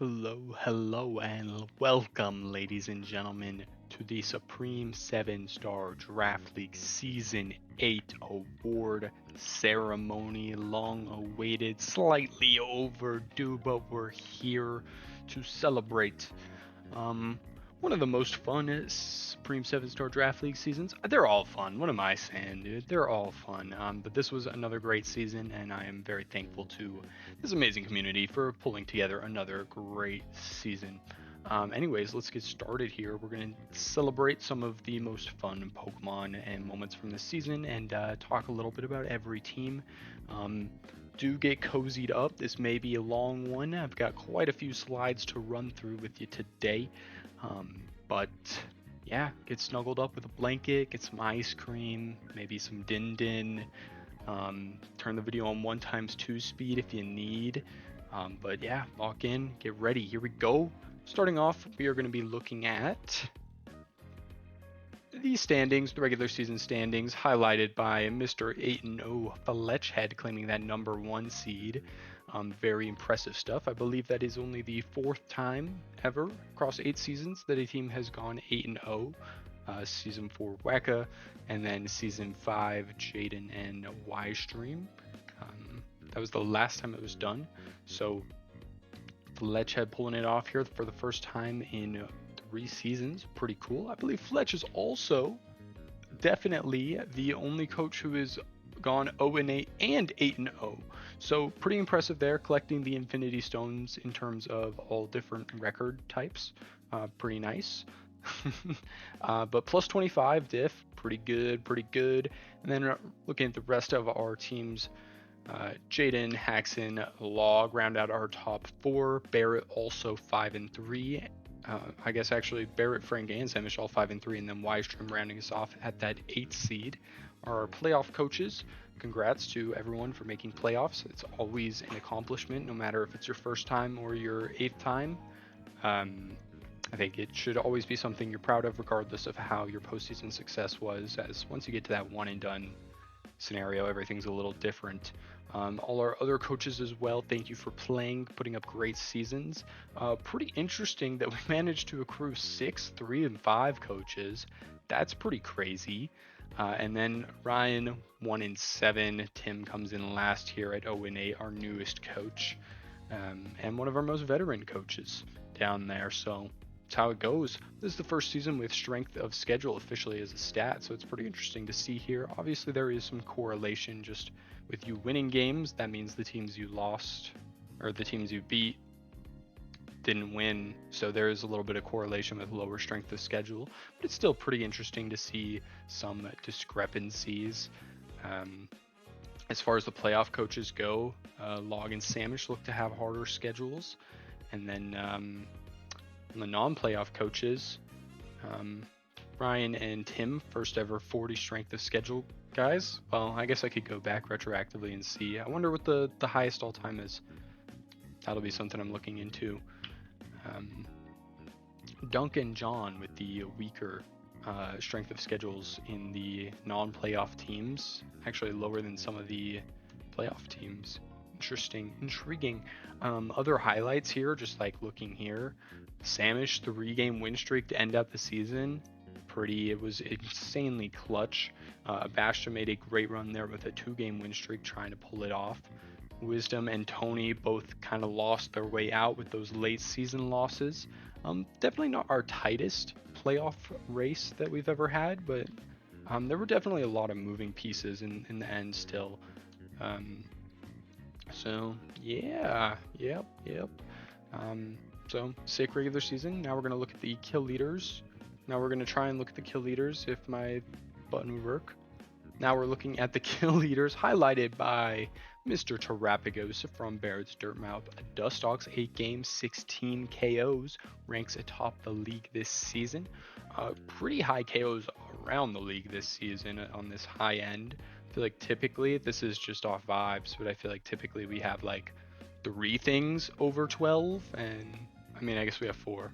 Hello, and welcome, ladies and gentlemen, to the Supreme 7-Star Draft League Season 8 award ceremony. Long awaited, slightly overdue, but we're here to celebrate. Um, One of the most fun Supreme 7-Star Draft League seasons. They're all fun. What am I saying, dude? They're all fun. But this was another great season, and I am very thankful to this amazing community for pulling together another great season. Anyways, let's get started here. We're going to celebrate some of the most fun Pokemon and moments from this season and talk a little bit about every team. Do get cozied up. This may be a long one. I've got quite a few slides to run through with you today. But yeah, get snuggled up with a blanket, get some ice cream, maybe some din din. Turn the video on 1x2 speed if you need. But yeah, lock in, get ready. Here we go. Starting off, we are going to be looking at the standings, the regular season standings, highlighted by Mr. 8-0 Fletchhead claiming that number 1 seed. Very impressive stuff. I believe that is only the 4th time ever across 8 seasons that a team has gone 8-0. Season 4 Weka, and then Season 5 Jaden and Y-Stream. That was the last time it was done. So Fletchhead pulling it off here for the first time in 3 seasons. Pretty cool. I believe Fletch is also definitely the only coach who has gone 0-8 and 8-0. So pretty impressive there, collecting the Infinity Stones in terms of all different record types. Pretty nice. But plus 25 diff, pretty good. And then looking at the rest of our teams, Jaden, Haxon, Log round out our top 4. Barrett also 5-3. I guess actually Barrett, Frank, and Samish all 5-3, and then Y-Stream rounding us off at that 8th seed. Our playoff coaches, congrats to everyone for making playoffs. It's always an accomplishment, no matter if it's your first time or your 8th time. I think it should always be something you're proud of, regardless of how your postseason success was, as once you get to that one and done scenario, everything's a little different. All our other coaches as well, thank you for playing, putting up great seasons. Pretty interesting that we managed to accrue 6 3-5 coaches. That's pretty crazy. And then Ryan 1-7. Tim comes in last here at 0-8, our newest coach, and one of our most veteran coaches down there. So that's how it goes. This is the first season with strength of schedule officially as a stat, so it's pretty interesting to see here. Obviously, there is some correlation just with you winning games. That means the teams you lost or the teams you beat didn't win, so there is a little bit of correlation with lower strength of schedule, but it's still pretty interesting to see some discrepancies. As far as the playoff coaches go, Log and Samish look to have harder schedules, and then on the non-playoff coaches, Ryan and Tim, first ever 40 strength of schedule guys. Well, I guess I could go back retroactively and see. I wonder what the highest all time is. That'll be something I'm looking into. Duncan John with the weaker strength of schedules in the non-playoff teams, actually lower than some of the playoff teams. Intriguing. Other highlights here, just like looking here, Samish 3-game win streak to end up the season. It was insanely clutch. Bastion made a great run there with a 2-game win streak, trying to pull it off. Wisdom and Tony both kind of lost their way out with those late season losses. Definitely not our tightest playoff race that we've ever had, but there were definitely a lot of moving pieces in the end still. So yeah, yep. So sick regular season. Now we're gonna look at the kill leaders. Now we're gonna try and look at the kill leaders if my button would work. Now we're looking at the kill leaders highlighted by Mr. Terrapagos from Barrett's Dirtmouth. Dustox 8 games, 16 KOs, ranks atop the league this season. Pretty high KOs around the league this season on this high end. I feel like typically, this is just off vibes, but I feel like typically we have like 3 things over 12, and I mean, I guess we have 4.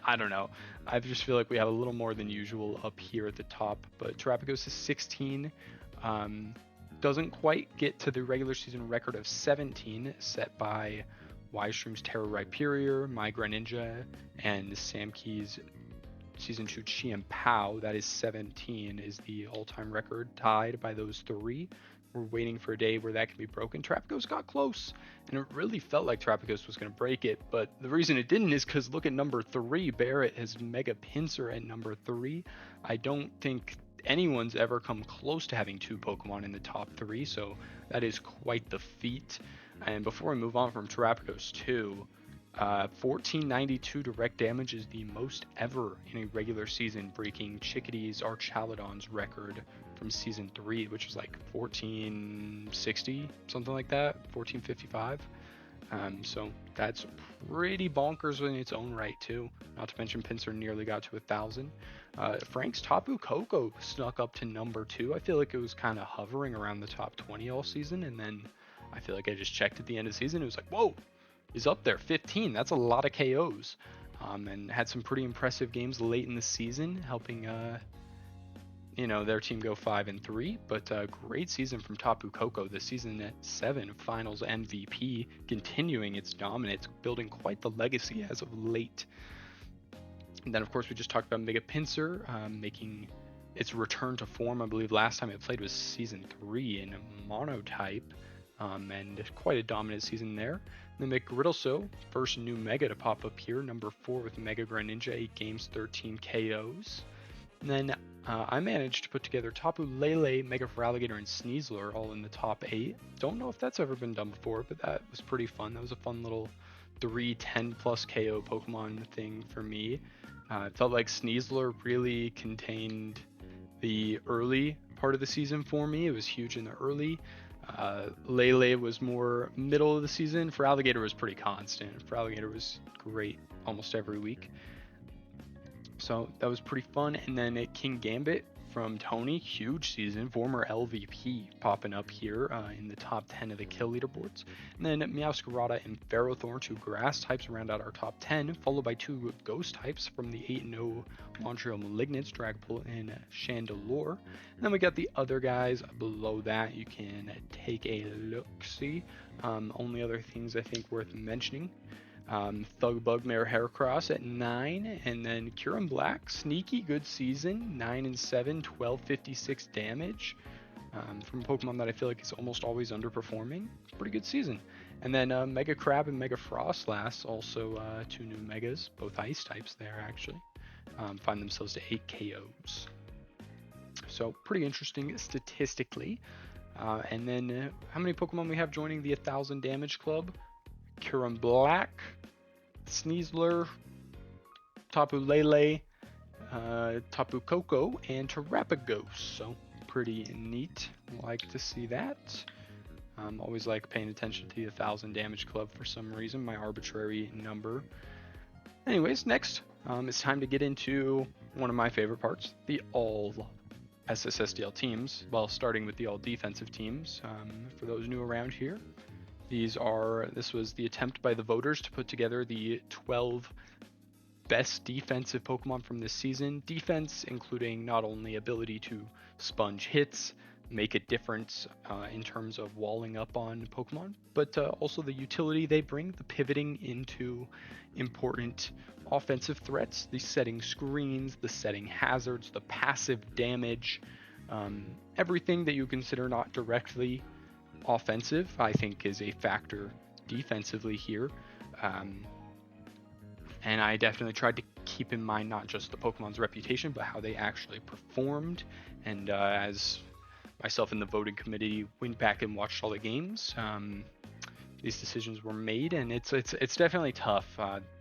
I don't know. I just feel like we have a little more than usual up here at the top, but Terrapagos is 16. Doesn't quite get to the regular season record of 17 set by Ystream's Terra Rhyperior, My Greninja, and Samkey's Season 2 Chien Pao. That is 17, is the all-time record, tied by those three. We're waiting for a day where that can be broken. Trapicos got close, and it really felt like Trapicos was going to break it, but the reason it didn't is because look at number 3. Barrett has Mega Pinsir at number 3. I don't think anyone's ever come close to having 2 Pokemon in the top 3, so that is quite the feat. And before we move on from Terrapagos 2, 1492 direct damage is the most ever in a regular season, breaking Chickadee's Archaludon's record from Season 3, which was like 1460, something like that, 1455. So that's pretty bonkers in its own right, too. Not to mention Pinsir nearly got to 1,000. Frank's Tapu Koko snuck up to number 2. I feel like it was kind of hovering around the top 20 all season, and then I feel like I just checked at the end of the season. It was like, whoa, he's up there, 15. That's a lot of KOs. And had some pretty impressive games late in the season, helping their team go 5-3. But great season from Tapu Koko this season at 7 Finals MVP, continuing its dominance, building quite the legacy as of late. And then, of course, we just talked about Mega Pinsir making its return to form. I believe last time it played was Season 3 in Monotype, and quite a dominant season there. And then McGriddleso, first new Mega to pop up here, number 4 with Mega Greninja, 8 games, 13 KOs. And then I managed to put together Tapu Lele, Mega Feraligatr, and Sneasler all in the top 8. Don't know if that's ever been done before, but that was pretty fun. That was a fun little 3 10-plus KO Pokemon thing for me. It felt like Sneasler really contained the early part of the season for me. It was huge in the early. Lele was more middle of the season. Feraligatr was pretty constant. Feraligatr was great almost every week. So that was pretty fun. And then King Gambit from Tony, huge season, former LVP popping up here in the top 10 of the kill leaderboards. And then Meowscarada and Ferrothorn, 2 grass types, round out our top 10, followed by 2 ghost types from the 8-0 Montreal Malignants, Dragapult and Chandelure. And then we got the other guys below that. You can take a look-see. Only other things I think worth mentioning. Thug Bugmare Heracross at 9, and then Kyurem Black, sneaky good season, 9-7, 1256 damage, from a Pokemon that I feel like is almost always underperforming. Pretty good season. And then Mega Crab and Mega Frostlass, also 2 new Megas, both ice types there actually, find themselves to 8 KOs. So pretty interesting statistically. And then how many Pokemon we have joining the 1,000 damage club? Kyurem Black, Sneasler, Tapu Lele, Tapu Koko, and Terrapagos. So pretty neat. Like to see that. Always like paying attention to the 1,000 damage club for some reason, my arbitrary number. Anyways, next it's time to get into one of my favorite parts, the all SSSDL teams. Well, starting with the all defensive teams. For those new around here, this was the attempt by the voters to put together the 12 best defensive Pokemon from this season. Defense including not only ability to sponge hits, make a difference in terms of walling up on Pokemon, but also the utility they bring, the pivoting into important offensive threats, the setting screens, the setting hazards, the passive damage, everything that you consider not directly offensive, I think, is a factor defensively here. And I definitely tried to keep in mind not just the Pokemon's reputation, but how they actually performed. And as myself and the voting committee went back and watched all the games, these decisions were made, and it's definitely tough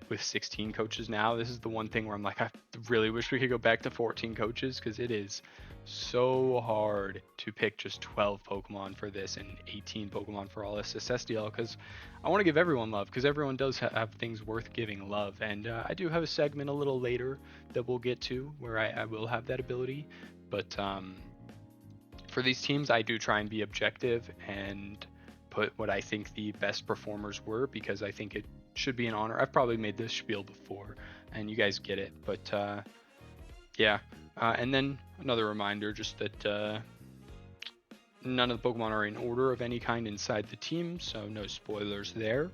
with 16 coaches now. This is the one thing where I'm like, I really wish we could go back to 14 coaches, because it is so hard to pick just 12 Pokemon for this and 18 Pokemon for all SSSDL, because I want to give everyone love, because everyone does have things worth giving love. And I do have a segment a little later that we'll get to where I will have that ability, but for these teams I do try and be objective and put what I think the best performers were, because I think it should be an honor. I've probably made this spiel before and you guys get it, but yeah. And then another reminder, just that none of the Pokemon are in order of any kind inside the team, so no spoilers there.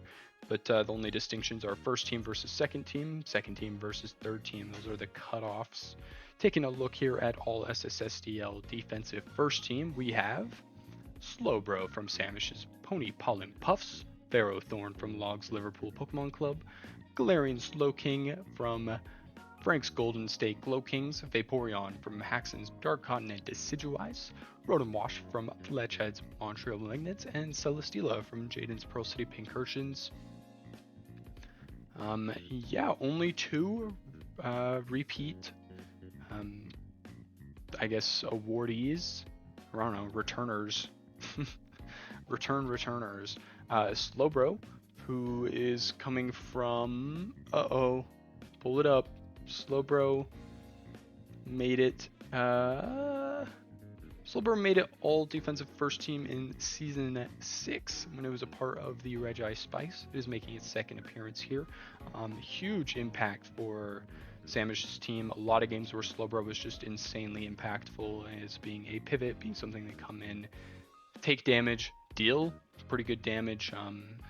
But the only distinctions are first team versus second team versus third team. Those are the cutoffs. Taking a look here at all SSSDL defensive first team, we have Slowbro from Samish's Pony Pollen Puffs, Ferrothorn from Log's Liverpool Pokemon Club, Galarian Slowking from Frank's Golden State Glow Kings, Vaporeon from Haxon's Dark Continent Decidueyes, Rotom from Fletchhead's Montreal Magnets, and Celesteela from Jaden's Pearl City Pincurchins. Yeah, only 2 repeat, I guess, awardees, or I don't know, returners. returners. Slowbro, who is coming from, pull it up. Slowbro made it all defensive first team in season 6 when it was a part of the Regi Spice. It is making its second appearance here. Huge impact for Samish's team. A lot of games where Slowbro was just insanely impactful as being a pivot, being something that come in, take damage, deal pretty good damage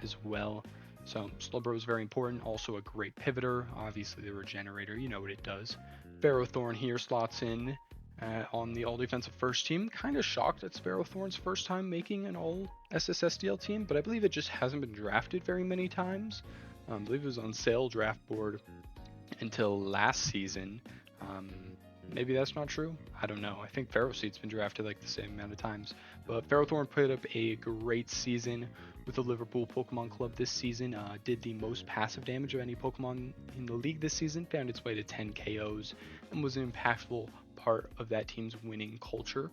as well. So Slowbro is very important, also a great pivoter, obviously the regenerator, you know what it does. Ferrothorn here slots in on the all-defensive first team. Kind of shocked at Ferrothorn's first time making an all-SSSDL team, but I believe it just hasn't been drafted very many times. I believe it was on sale draft board until last season. Maybe that's not true. I don't know. I think Ferroseed's been drafted like the same amount of times. But Ferrothorn put up a great season with the Liverpool Pokemon Club this season. Did the most passive damage of any Pokemon in the league this season. Found its way to 10 KOs and was an impactful part of that team's winning culture.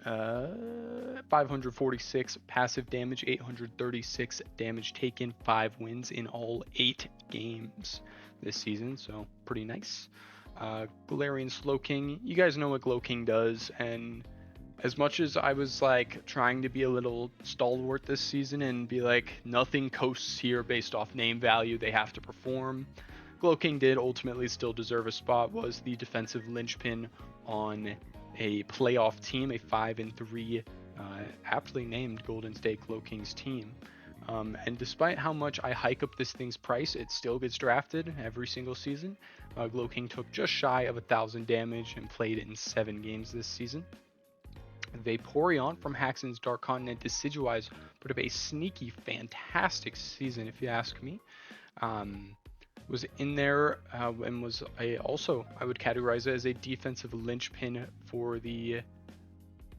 546 passive damage, 836 damage taken, 5 wins in all 8 games this season. So pretty nice. Galarian Slowking, you guys know what Glowking does, and as much as I was like trying to be a little stalwart this season and be like, nothing coasts here based off name value, they have to perform, Glowking did ultimately still deserve a spot, was the defensive linchpin on a playoff team, a 5-3 aptly named Golden State Glowking's team. And despite how much I hike up this thing's price, it still gets drafted every single season. Glowking took just shy of 1,000 damage and played in 7 games this season. Vaporeon from Haxon's Dark Continent Decidueyes put up a sneaky, fantastic season, if you ask me. Was in there and was also, I would categorize it as a defensive linchpin for the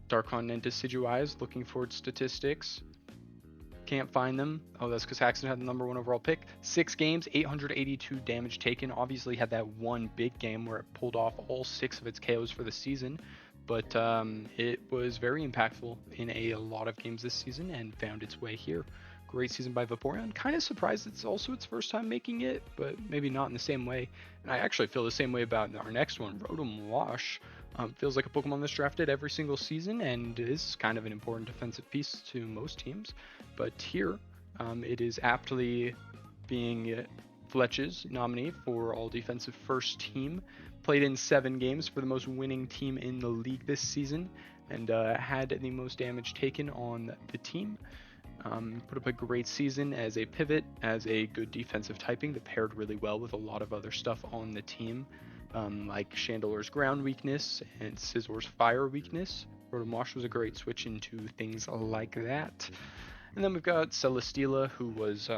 Dark Continent Decidueyes. Looking for its statistics. Can't find them. Oh, that's because Haxon had the #1 overall pick. 6 games, 882 damage taken. Obviously had that one big game where it pulled off all 6 of its KOs for the season. But it was very impactful in a lot of games this season and found its way here. Great season by Vaporeon. Kind of surprised it's also its first time making it, but maybe not in the same way. And I actually feel the same way about our next one, Rotom. Feels like a Pokemon that's drafted every single season and is kind of an important defensive piece to most teams. But here, it is aptly being Fletch's nominee for all defensive first team. Played in 7 games for the most winning team in the league this season and had the most damage taken on the team. Put up a great season as a pivot, as a good defensive typing that paired really well with a lot of other stuff on the team, like Chandeler's ground weakness and Scissor's fire weakness. Rotom was a great switch into things like that. And then we've got Celesteela, who was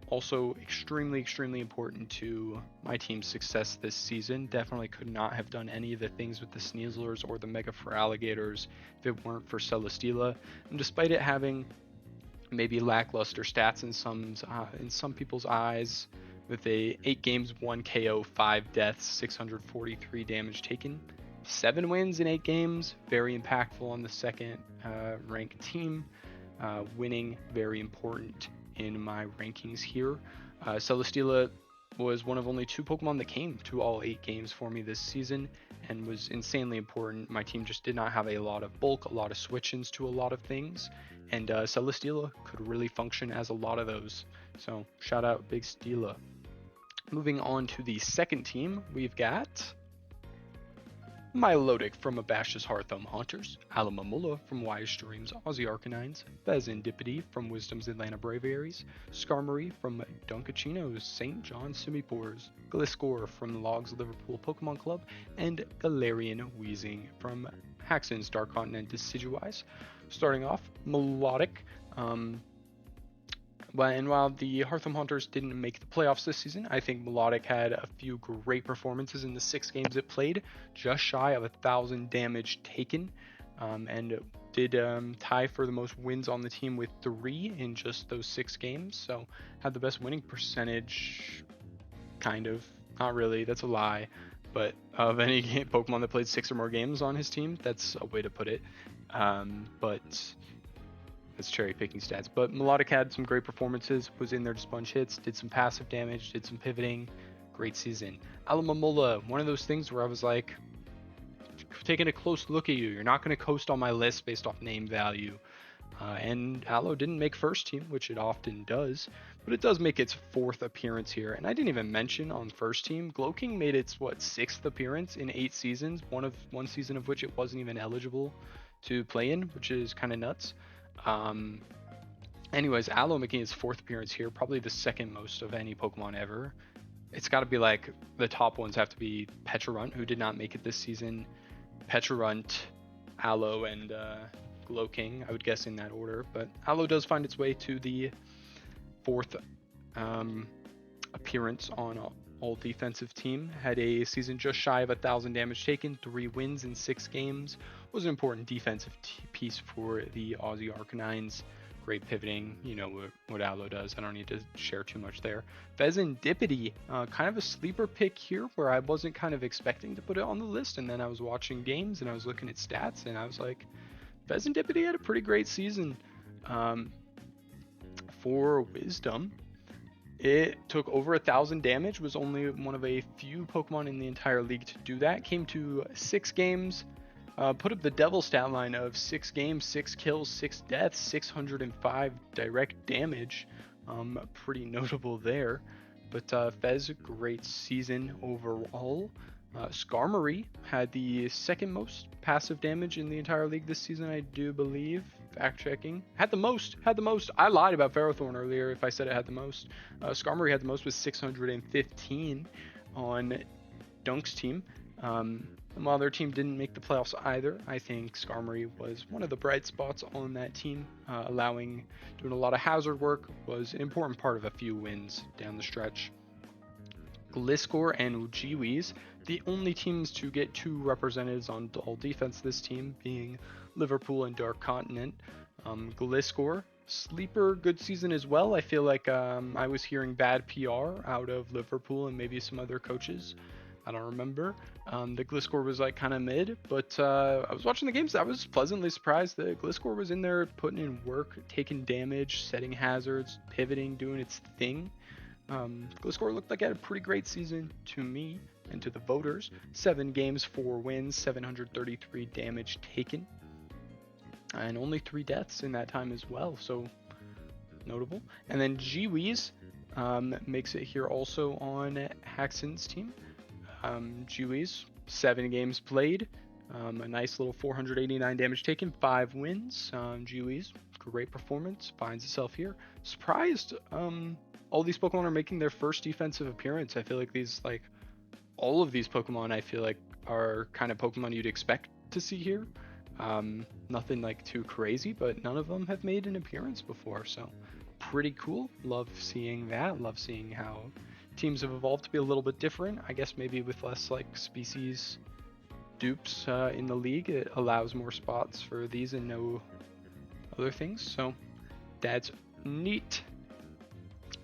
also extremely important to my team's success this season. Definitely could not have done any of the things with the Sneaslers or the Mega Feraligators if it weren't for Celesteela. And despite it having maybe lackluster stats in some people's eyes, with a 8 games, 1 KO, 5 deaths, 643 damage taken, 7 wins in 8 games, very impactful on the second ranked team. Winning very important in my rankings here. Celesteela was one of only 2 Pokemon that came to all 8 games for me this season and was insanely important. My team just did not have a lot of bulk, a lot of switch-ins to a lot of things, and Celesteela could really function as a lot of those. So shout out Big Steela. Moving on to the second team, we've got Milotic from Abash's Hearthome Hunters, Alamamula from Wise Dreams Aussie Arcanines, Fezandipity from Wisdom's Atlanta Braviaries, Skarmory from Dunkachino's St. John Simipores, Gliscor from Logs Liverpool Pokemon Club, and Galarian Wheezing from Haxon's Dark Continent Decidueyes. Starting off, Melodic. While the Hearthome Hunters didn't make the playoffs this season, I think Melodic had a few great performances in the 6 games it played, just shy of 1,000 damage taken, and did tie for the most wins on the team with 3 in just those 6 games. So had the best winning percentage, kind of. Not really, that's a lie. But of any Pokemon that played 6 or more games on his team, that's a way to put it. But that's cherry picking stats. But Melodic had some great performances, was in there to sponge hits, did some passive damage, did some pivoting. Great season. Alamamola, one of those things where I was like, taking a close look at you. You're not going to coast on my list based off name value. And Aloe didn't make first team, which it often does, but it does make its 4th appearance here. And I didn't even mention on first team, Glowking made its 6th appearance in 8 seasons, one season of which it wasn't even eligible to play in, which is kind of nuts. Anyways, Aloe making his 4th appearance here, probably the 2nd most of any Pokemon ever. It's got to be like, the top ones have to be Pecharunt, who did not make it this season, Pecharunt, Aloe, and Glowking, I would guess in that order. But Aloe does find its way to the 4th appearance on all defensive team. Had a season just shy of 1,000 damage taken, 3 wins in 6 games. Was an important defensive piece for the Aussie Arcanines. Great pivoting, you know what Aloe does. I don't need to share too much there. Fezandipity, kind of a sleeper pick here where I wasn't kind of expecting to put it on the list, and then I was watching games and I was looking at stats and I was like, Fezandipity had a pretty great season. For Wisdom, it took over 1,000 damage, was only one of a few Pokemon in the entire league to do that. Came to 6 games, put up the devil stat line of 6 games, 6 kills, 6 deaths, 605 direct damage. Pretty notable there. But Fez, great season overall. Skarmory had the 2nd most passive damage in the entire league this season, I do believe. Fact checking. Had the most. I lied about Ferrothorn earlier if I said it had the most. Skarmory had the most with 615 on Dunk's team. And while their team didn't make the playoffs either, I think Skarmory was one of the bright spots on that team, doing a lot of hazard work, was an important part of a few wins down the stretch. Gliscor and Ujiwis, the only teams to get 2 representatives on all defense this team, being Liverpool and Dark Continent. Gliscor, sleeper, good season as well. I feel like I was hearing bad PR out of Liverpool and maybe some other coaches. I don't remember. The Gliscor was like kind of mid, but I was watching the games. I was pleasantly surprised that Gliscor was in there putting in work, taking damage, setting hazards, pivoting, doing its thing. Gliscor looked like it had a pretty great season to me and to the voters. 7 games, 4 wins, 733 damage taken, and only 3 deaths in that time as well, so notable. And then Giwis makes it here also on Haxon's team. Giwis, 7 games played, a nice little 489 damage taken, 5 wins. Giwis, great performance, finds itself here. Surprised, all these Pokemon are making their first defensive appearance. I feel like all of these Pokemon, I feel like are kind of Pokemon you'd expect to see here. Nothing like too crazy, but none of them have made an appearance before, so pretty cool. Love seeing that. Love seeing how teams have evolved to be a little bit different. I guess maybe with less like species dupes in the league, it allows more spots for these and no other things, so that's neat.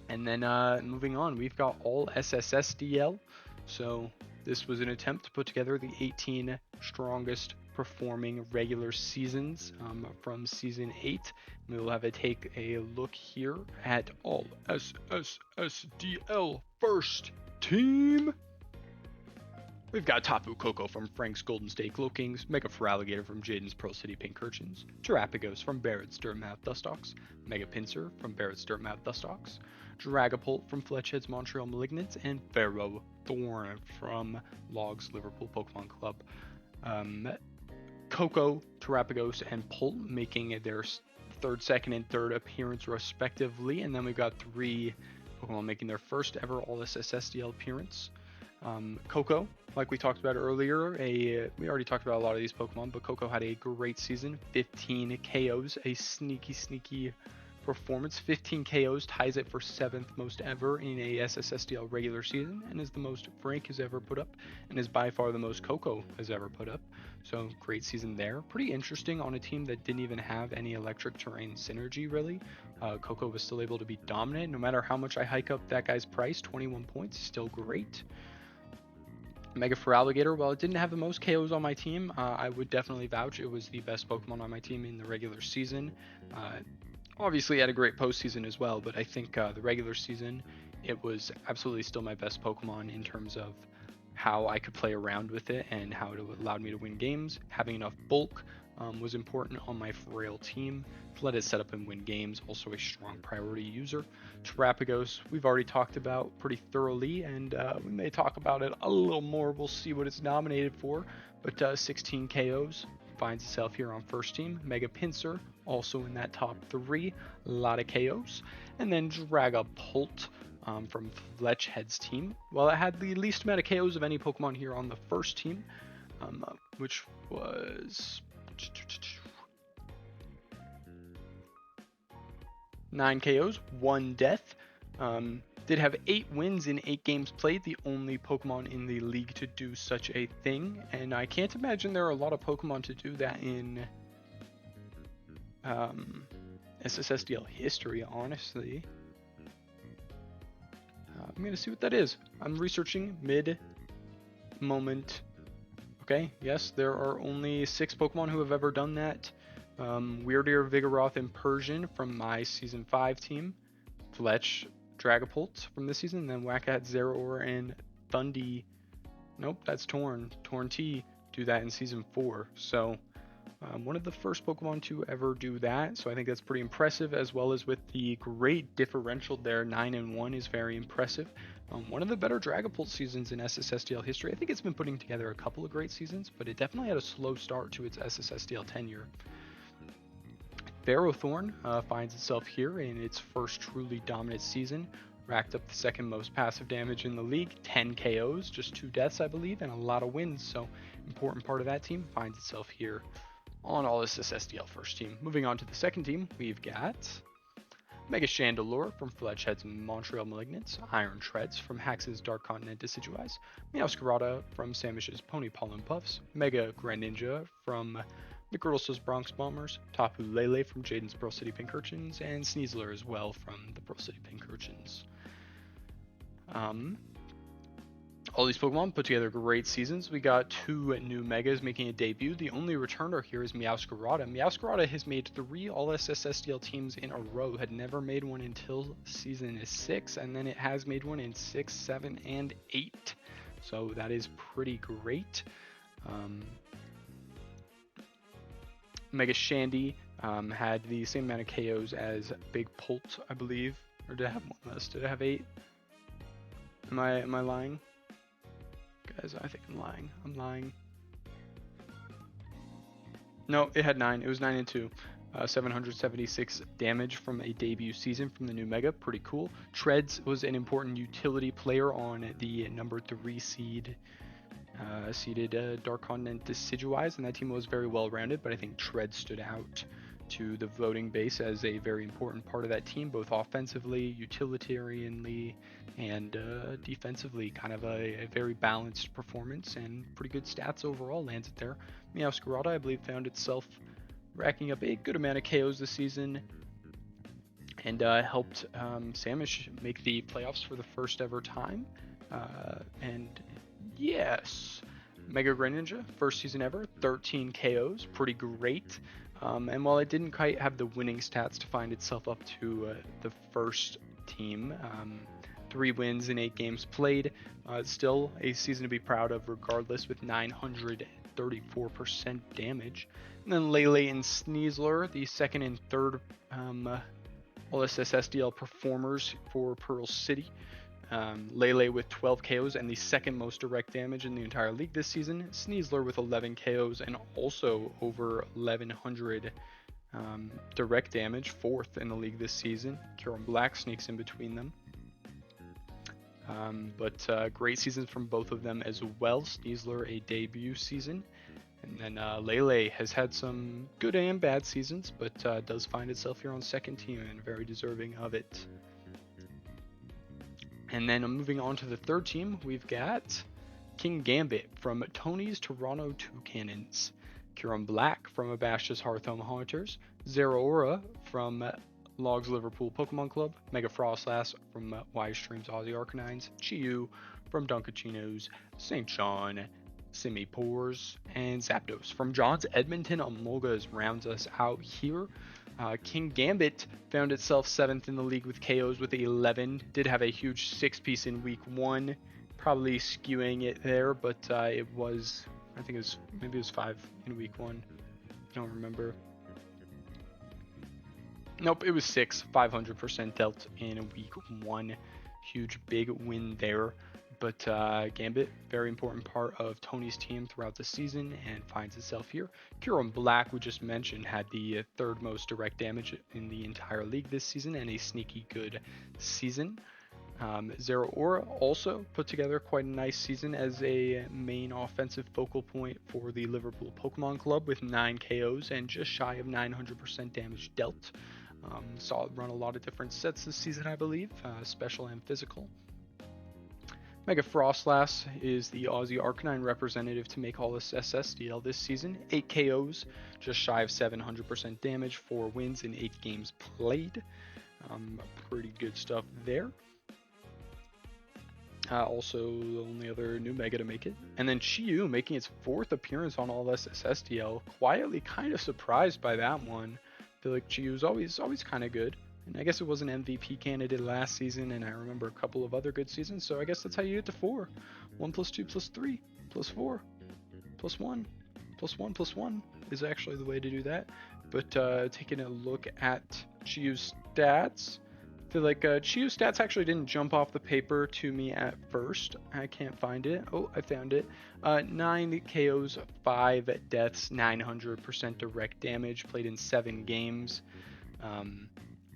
And then moving on, we've got all SSSDL. So this was an attempt to put together the 18 strongest performing regular seasons from season 8. We will have a take a look here at all SSSDL first team. We've got Tapu Koko from Frank's Golden State Glowkings, Mega Feraligatr from Jaden's Pearl City Pink Urchins, Terapagos from Barrett's Dirtmouth Dustox, Mega Pinsir from Barrett's Dirtmouth Dustox, Dragapult from Fletchhead's Montreal Malignants, and Ferrothorn from Logs Liverpool Pokemon Club. Coco, Terapagos, and Pult making their third, second, and third appearance respectively. And then we've got 3 Pokemon making their first ever All-Access SDL appearance. Coco, like we talked about earlier, we already talked about a lot of these Pokemon, but Coco had a great season. 15 KOs, a sneaky performance. 15 KOs ties it for 7th most ever in a SSSDL regular season, and is the most Frank has ever put up, and is by far the most Coco has ever put up. So great season there. Pretty interesting on a team that didn't even have any electric terrain synergy really. Coco was still able to be dominant. No matter how much I hike up that guy's price, 21 points, still great. Mega Feraligatr, while it didn't have the most KOs on my team, I would definitely vouch it was the best Pokemon on my team in the regular season. Obviously had a great postseason as well, but I think the regular season, it was absolutely still my best Pokemon in terms of how I could play around with it and how it allowed me to win games. Having enough bulk was important on my frail team to let it set up and win games. Also a strong priority user. Terapagos, we've already talked about pretty thoroughly, and we may talk about it a little more. We'll see what it's nominated for, but 16 KOs finds itself here on first team. Mega Pinsir also in that top 3, a lot of KOs. And then Dragapult from Fletchhead's team. Well, it had the least amount of KOs of any Pokemon here on the first team, which was 9 KOs, 1 death. Did have 8 wins in 8 games played, the only Pokemon in the league to do such a thing, and I can't imagine there are a lot of Pokemon to do that in SSSDL history, honestly. I'm going to see what that is. I'm researching mid-moment. Okay, yes, there are only 6 Pokemon who have ever done that. Weirdeer, Vigoroth, and Persian from my Season 5 team. Fletch, Dragapult from this season, then Wackahat, Zeraor, and Thundy. Nope, that's Torn. Torn T do that in Season 4. So, one of the first Pokemon to ever do that. So I think that's pretty impressive, as well as with the great differential there. 9-1 is very impressive. One of the better Dragapult seasons in SSSDL history. I think it's been putting together a couple of great seasons, but it definitely had a slow start to its SSSDL tenure. Ferrothorn finds itself here in its first truly dominant season. Racked up the 2nd most passive damage in the league, 10 KOs, just 2 deaths I believe, and a lot of wins. So important part of that team finds itself here on All-Access SDL first team. Moving on to the second team, we've got Mega Chandelure from Fletchhead's Montreal Malignants, Iron Treads from Hax's Dark Continent Decidueyes, Meowscarada from Samish's Pony Pollen Puffs, Mega Greninja from McGurles's Bronx Bombers, Tapu Lele from Jaden's Pearl City Pink Urchins, and Sneasler as well from the Pearl City Pink Urchins. All these Pokemon put together great seasons. We got 2 new Megas making a debut. The only returner here is Meowscarada. Meowscarada has made 3 All-SSSDL teams in a row. Had never made one until Season 6, and then it has made one in 6, 7, and 8. So that is pretty great. Mega Shandy had the same amount of KOs as Big Pult, I believe. Or did it have one less? Did it have 8? Am I lying? Guys, I think I'm lying. No, it had 9. It was 9-2. 776 damage from a debut season from the new Mega. Pretty cool. Treads was an important utility player on the number 3 seeded Dark Continent Decidueyes, and that team was very well rounded, but I think Treads stood out to the voting base as a very important part of that team, both offensively, utilitarianly, and defensively. Kind of a very balanced performance and pretty good stats overall lands it there. Meowscarada, I believe, found itself racking up a good amount of KOs this season and helped Samish make the playoffs for the first ever time. And yes, Mega Greninja, first season ever, 13 KOs, pretty great. And while it didn't quite have the winning stats to find itself up to the first team, 3 wins in 8 games played, still a season to be proud of regardless, with 934% damage. And then Lele and Sneasler, the 2nd and 3rd All-SSSDL performers for Pearl City. Lele with 12 KOs and the second most direct damage in the entire league this season. Sneasler with 11 KOs and also over 1100 direct damage, fourth in the league this season. Kieran Black sneaks in between them. But great seasons from both of them as well. Sneasler a debut season. And then Lele has had some good and bad seasons, but does find itself here on second team and very deserving of it. And then moving on to the third team, we've got King Gambit from Tony's Toronto Toucannons, Kieran Black from Abash's Hearthhome Haunters, Zeraora from Logs Liverpool Pokemon Club, Mega Frostlass from Wise Streams Aussie Arcanines, Chiyu from Dunkachino's, St. John, Simi Pores, and Zapdos. From John's Edmonton Emolgas rounds us out here. King Gambit found itself 7th in the league with KOs with 11. Did have a huge 6-piece in week 1, probably skewing it there, but it was, I think it was, maybe it was 5 in week 1. Don't remember. Nope, it was 6, 500% dealt in week 1. Huge big win there. But Gambit, very important part of Tony's team throughout the season and finds itself here. Kieran Black, we just mentioned, had the third most direct damage in the entire league this season and a sneaky good season. Zeraora also put together quite a nice season as a main offensive focal point for the Liverpool Pokemon Club with 9 KOs and just shy of 900% damage dealt. Saw it run a lot of different sets this season, I believe, special and physical. Mega Frostlass is the Aussie Arcanine representative to make all this SSDL this season. 8 KOs, just shy of 700% damage, 4 wins in 8 games played. Pretty good stuff there. Also, the only other new Mega to make it. And then Chiyu making its 4th appearance on All SSDL. Quietly kind of surprised by that one. I feel like Chiyu's always kind of good. And I guess it was an MVP candidate last season, and I remember a couple of other good seasons, so I guess that's how you get to 4. 1 plus 2 plus 3 plus 4 plus 1 plus 1 plus 1 is actually the way to do that. But taking a look at Chiyu's stats, I feel like Chiyu's stats actually didn't jump off the paper to me at first. I can't find it. Oh, I found it. 9 KOs, 5 deaths, 900% direct damage, played in 7 games.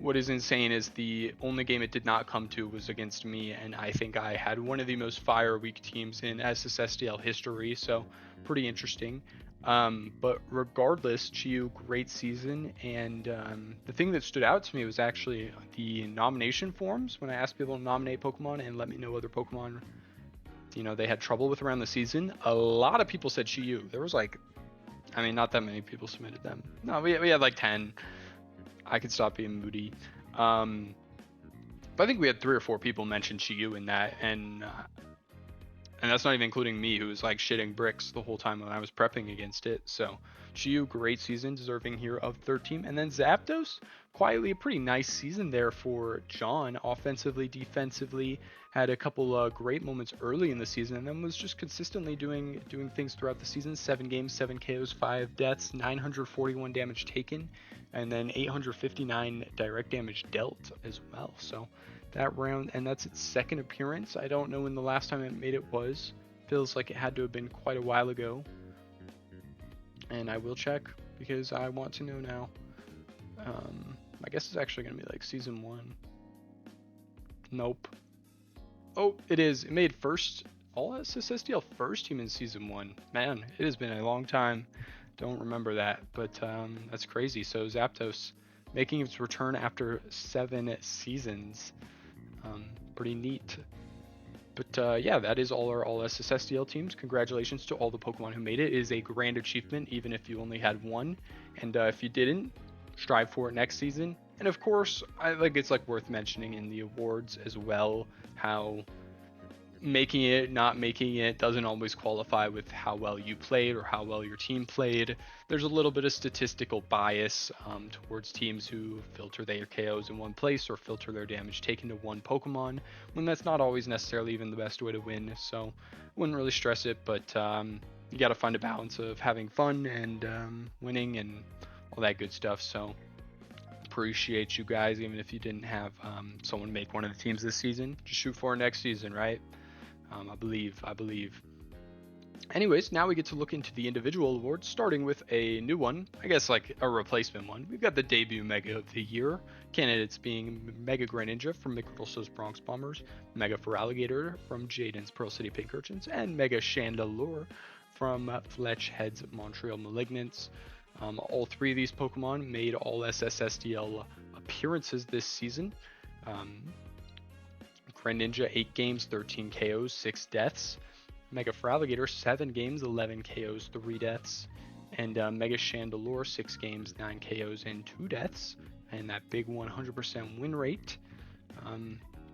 What is insane is the only game it did not come to was against me, and I think I had one of the most fire week teams in SSSDL history, so pretty interesting. But regardless, Chiyu, great season, and the thing that stood out to me was actually the nomination forms when I asked people to nominate Pokemon and let me know other Pokemon, they had trouble with around the season. A lot of people said Chiyu. There was not that many people submitted them. No, we had like 10. I could stop being moody. But I think we had 3 or 4 people mention Chiyu in that, and that's not even including me, who was like shitting bricks the whole time when I was prepping against it. So Chiyu, great season, deserving here of third team. And then Zapdos, quietly a pretty nice season there for John, offensively, defensively. Had a couple great moments early in the season, and then was just consistently doing things throughout the season. 7 games, 7 KOs, 5 deaths, 941 damage taken, and then 859 direct damage dealt as well. So that round, and that's its 2nd appearance. I don't know when the last time it made it was. Feels like it had to have been quite a while ago. And I will check because I want to know now. I guess it's actually going to be like season 1. Nope. Oh, it is. It made all SSDL first team in season 1. Man, it has been a long time. Don't remember that, but that's crazy. So Zapdos making its return after 7 seasons. Pretty neat. But yeah, that is all our all SSDL teams. Congratulations to all the Pokemon who made it. It is a grand achievement, even if you only had 1. And if you didn't, strive for it next season. And of course, I think it's worth mentioning in the awards as well, how making it, not making it doesn't always qualify with how well you played or how well your team played. There's a little bit of statistical bias towards teams who filter their KOs in one place or filter their damage taken to one Pokemon, when that's not always necessarily even the best way to win. So I wouldn't really stress it, but you got to find a balance of having fun and winning and all that good stuff. So appreciate you guys, even if you didn't have someone make one of the teams this season. Just shoot for next season, right? I believe. Anyways, now we get to look into the individual awards, starting with a new one, I guess like a replacement one. We've got the debut Mega of the Year, candidates being Mega Greninja from McGriddle's Bronx Bombers, Mega Feraligatr from Jaden's Pearl City Pink Urchins, and Mega Chandelure from Fletch Head's Montreal Malignants. All three of these Pokemon made all SSSDL appearances this season. Greninja 8 games, 13 KOs, 6 deaths. Mega Feraligatr 7 games, 11 KOs, 3 deaths. And Mega Chandelure 6 games, 9 KOs, and 2 deaths. And that big 100% win rate.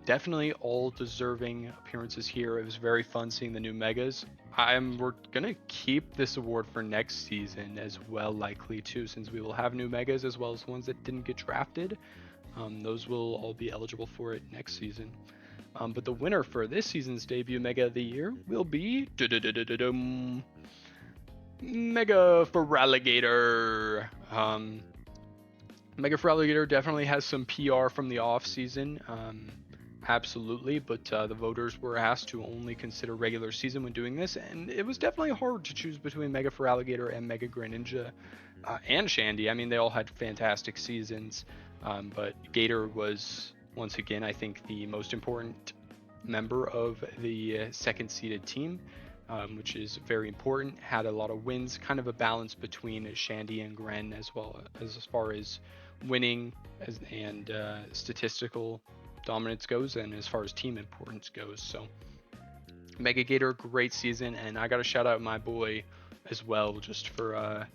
Definitely all deserving appearances here. It was very fun seeing the new Megas. We're gonna keep this award for next season as well, likely too, since we will have new Megas as well as the ones that didn't get drafted. Those will all be eligible for it next season. But the winner for this season's debut Mega of the Year will be Mega Feraligatr. Mega Feraligatr definitely has some PR from the off season. Absolutely, but the voters were asked to only consider regular season when doing this, and it was definitely hard to choose between Mega Feraligatr and Mega Greninja and Shandy. I mean, they all had fantastic seasons, but Gator was, once again, I think the most important member of the second seeded team, which is very important. Had a lot of wins, kind of a balance between Shandy and Gren as well as far as winning and statistical dominance goes, and as far as team importance goes. So Mega Gator, great season, and I gotta shout out my boy as well, just for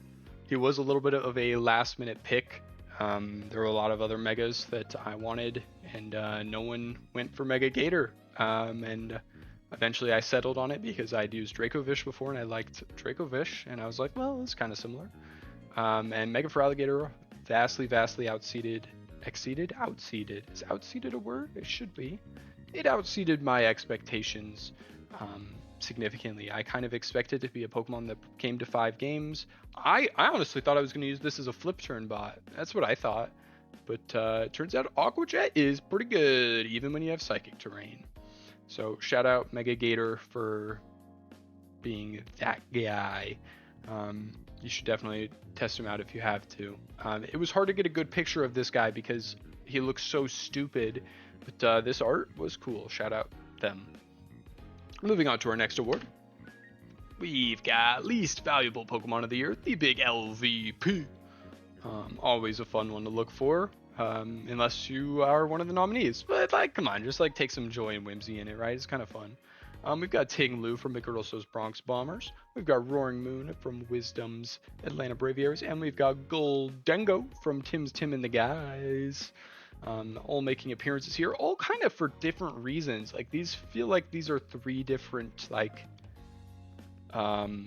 he was a little bit of a last minute pick. There were a lot of other Megas that I wanted, and no one went for Mega Gator, and eventually I settled on it because I'd used Dracovish before and I liked Dracovish, and I was like, well, it's kind of similar. And Mega Feraligatr vastly outseeded. Is outseeded a word? It should be. It outseeded my expectations significantly. I kind of expected it to be a Pokemon that came to 5 games. I honestly thought I was going to use this as a flip turn bot. That's what I thought. But it turns out Aqua Jet is pretty good, even when you have Psychic Terrain. So shout out Mega Gator for being that guy. You should definitely test him out if you have to. It was hard to get a good picture of this guy because he looks so stupid, but this art was cool. Shout out them. Moving on to our next award. We've got Least Valuable Pokemon of the Year, the big LVP. Always a fun one to look for, unless you are one of the nominees. But like, come on, just like take some joy and whimsy in it, right? It's kind of fun. We've got Ting Lu from McGriddle's Bronx Bombers. We've got Roaring Moon from Wisdom's Atlanta Braviaries. And we've got Goldengo from Tim's Tim and the Guys. All making appearances here, all kind of for different reasons. Like, these feel like these are 3 different, like,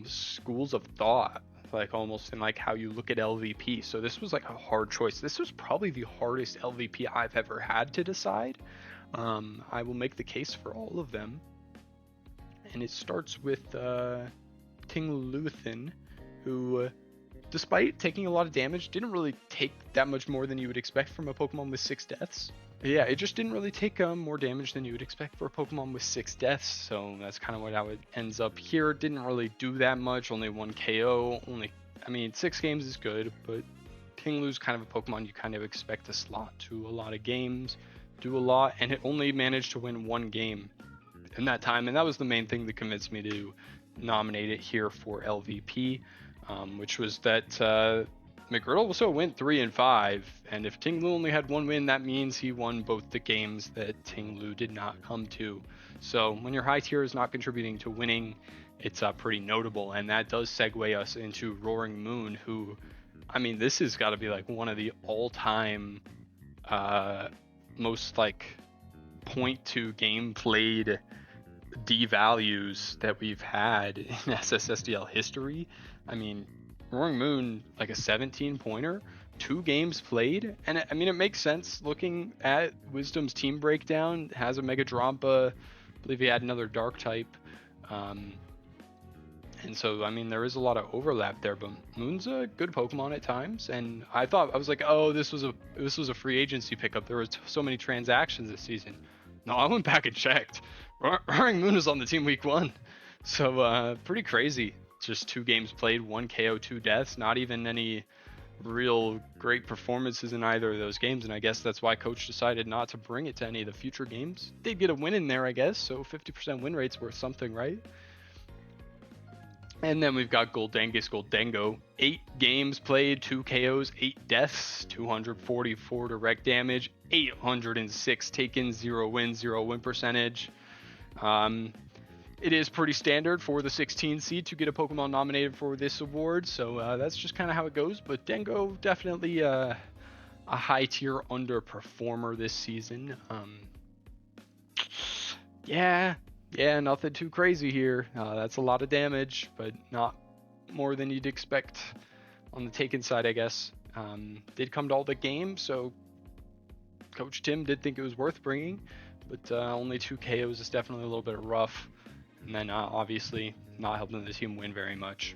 schools of thought. Like, almost in, like, how you look at LVP. So this was, like, a hard choice. This was probably the hardest LVP I've ever had to decide. I will make the case for all of them. And it starts with Ting Luthen, who, despite taking a lot of damage, didn't really take that much more than you would expect from a Pokemon with 6 deaths. Yeah, it just didn't really take more damage than you would expect for a Pokemon with 6 deaths, so that's kind of how it ends up here. It didn't really do that much, only 1 KO. I mean, 6 games is good, but Ting Lu's kind of a Pokemon you kind of expect to slot to a lot of games, do a lot, and it only managed to win 1 game in that time, and that was the main thing that convinced me to nominate it here for LVP, which was that McGriddle also went 3 and 5, and if Ting Lu only had 1 win, that means he won both the games that Ting Lu did not come to. So when your high tier is not contributing to winning, it's pretty notable, and that does segue us into Roaring Moon, who, I mean, this has got to be like one of the all-time most like point to game played D values that we've had in SSSDL history. I mean, Roaring Moon, like a 17 pointer, 2 games played, and I mean, it makes sense looking at Wisdom's team breakdown. Has a Mega Drampa, I believe he had another Dark type, and And so, I mean, there is a lot of overlap there, but Moon's a good Pokemon at times. And I was like, oh, this was a free agency pickup. There was so many transactions this season. No, I went back and checked. Roaring Moon was on the team week 1, so pretty crazy. Just 2 games played, 1 KO, 2 deaths. Not even any real great performances in either of those games, and I guess that's why coach decided not to bring it to any of the future games. They'd get a win in there, I guess, so 50% win rate's worth something, right? And then we've got Goldengo. 8 games played, 2 KOs, 8 deaths, 244 direct damage, 806 taken, 0 wins, 0 win percentage. It is pretty standard for the 16 seed to get a Pokemon nominated for this award, so that's just kind of how it goes. But Dengo, definitely a high tier underperformer this season. Yeah, nothing too crazy here. That's a lot of damage, but not more than you'd expect on the Taken side, I guess. Did come to all the games, so Coach Tim did think it was worth bringing, but only 2 KOs is definitely a little bit rough. And then obviously not helping the team win very much.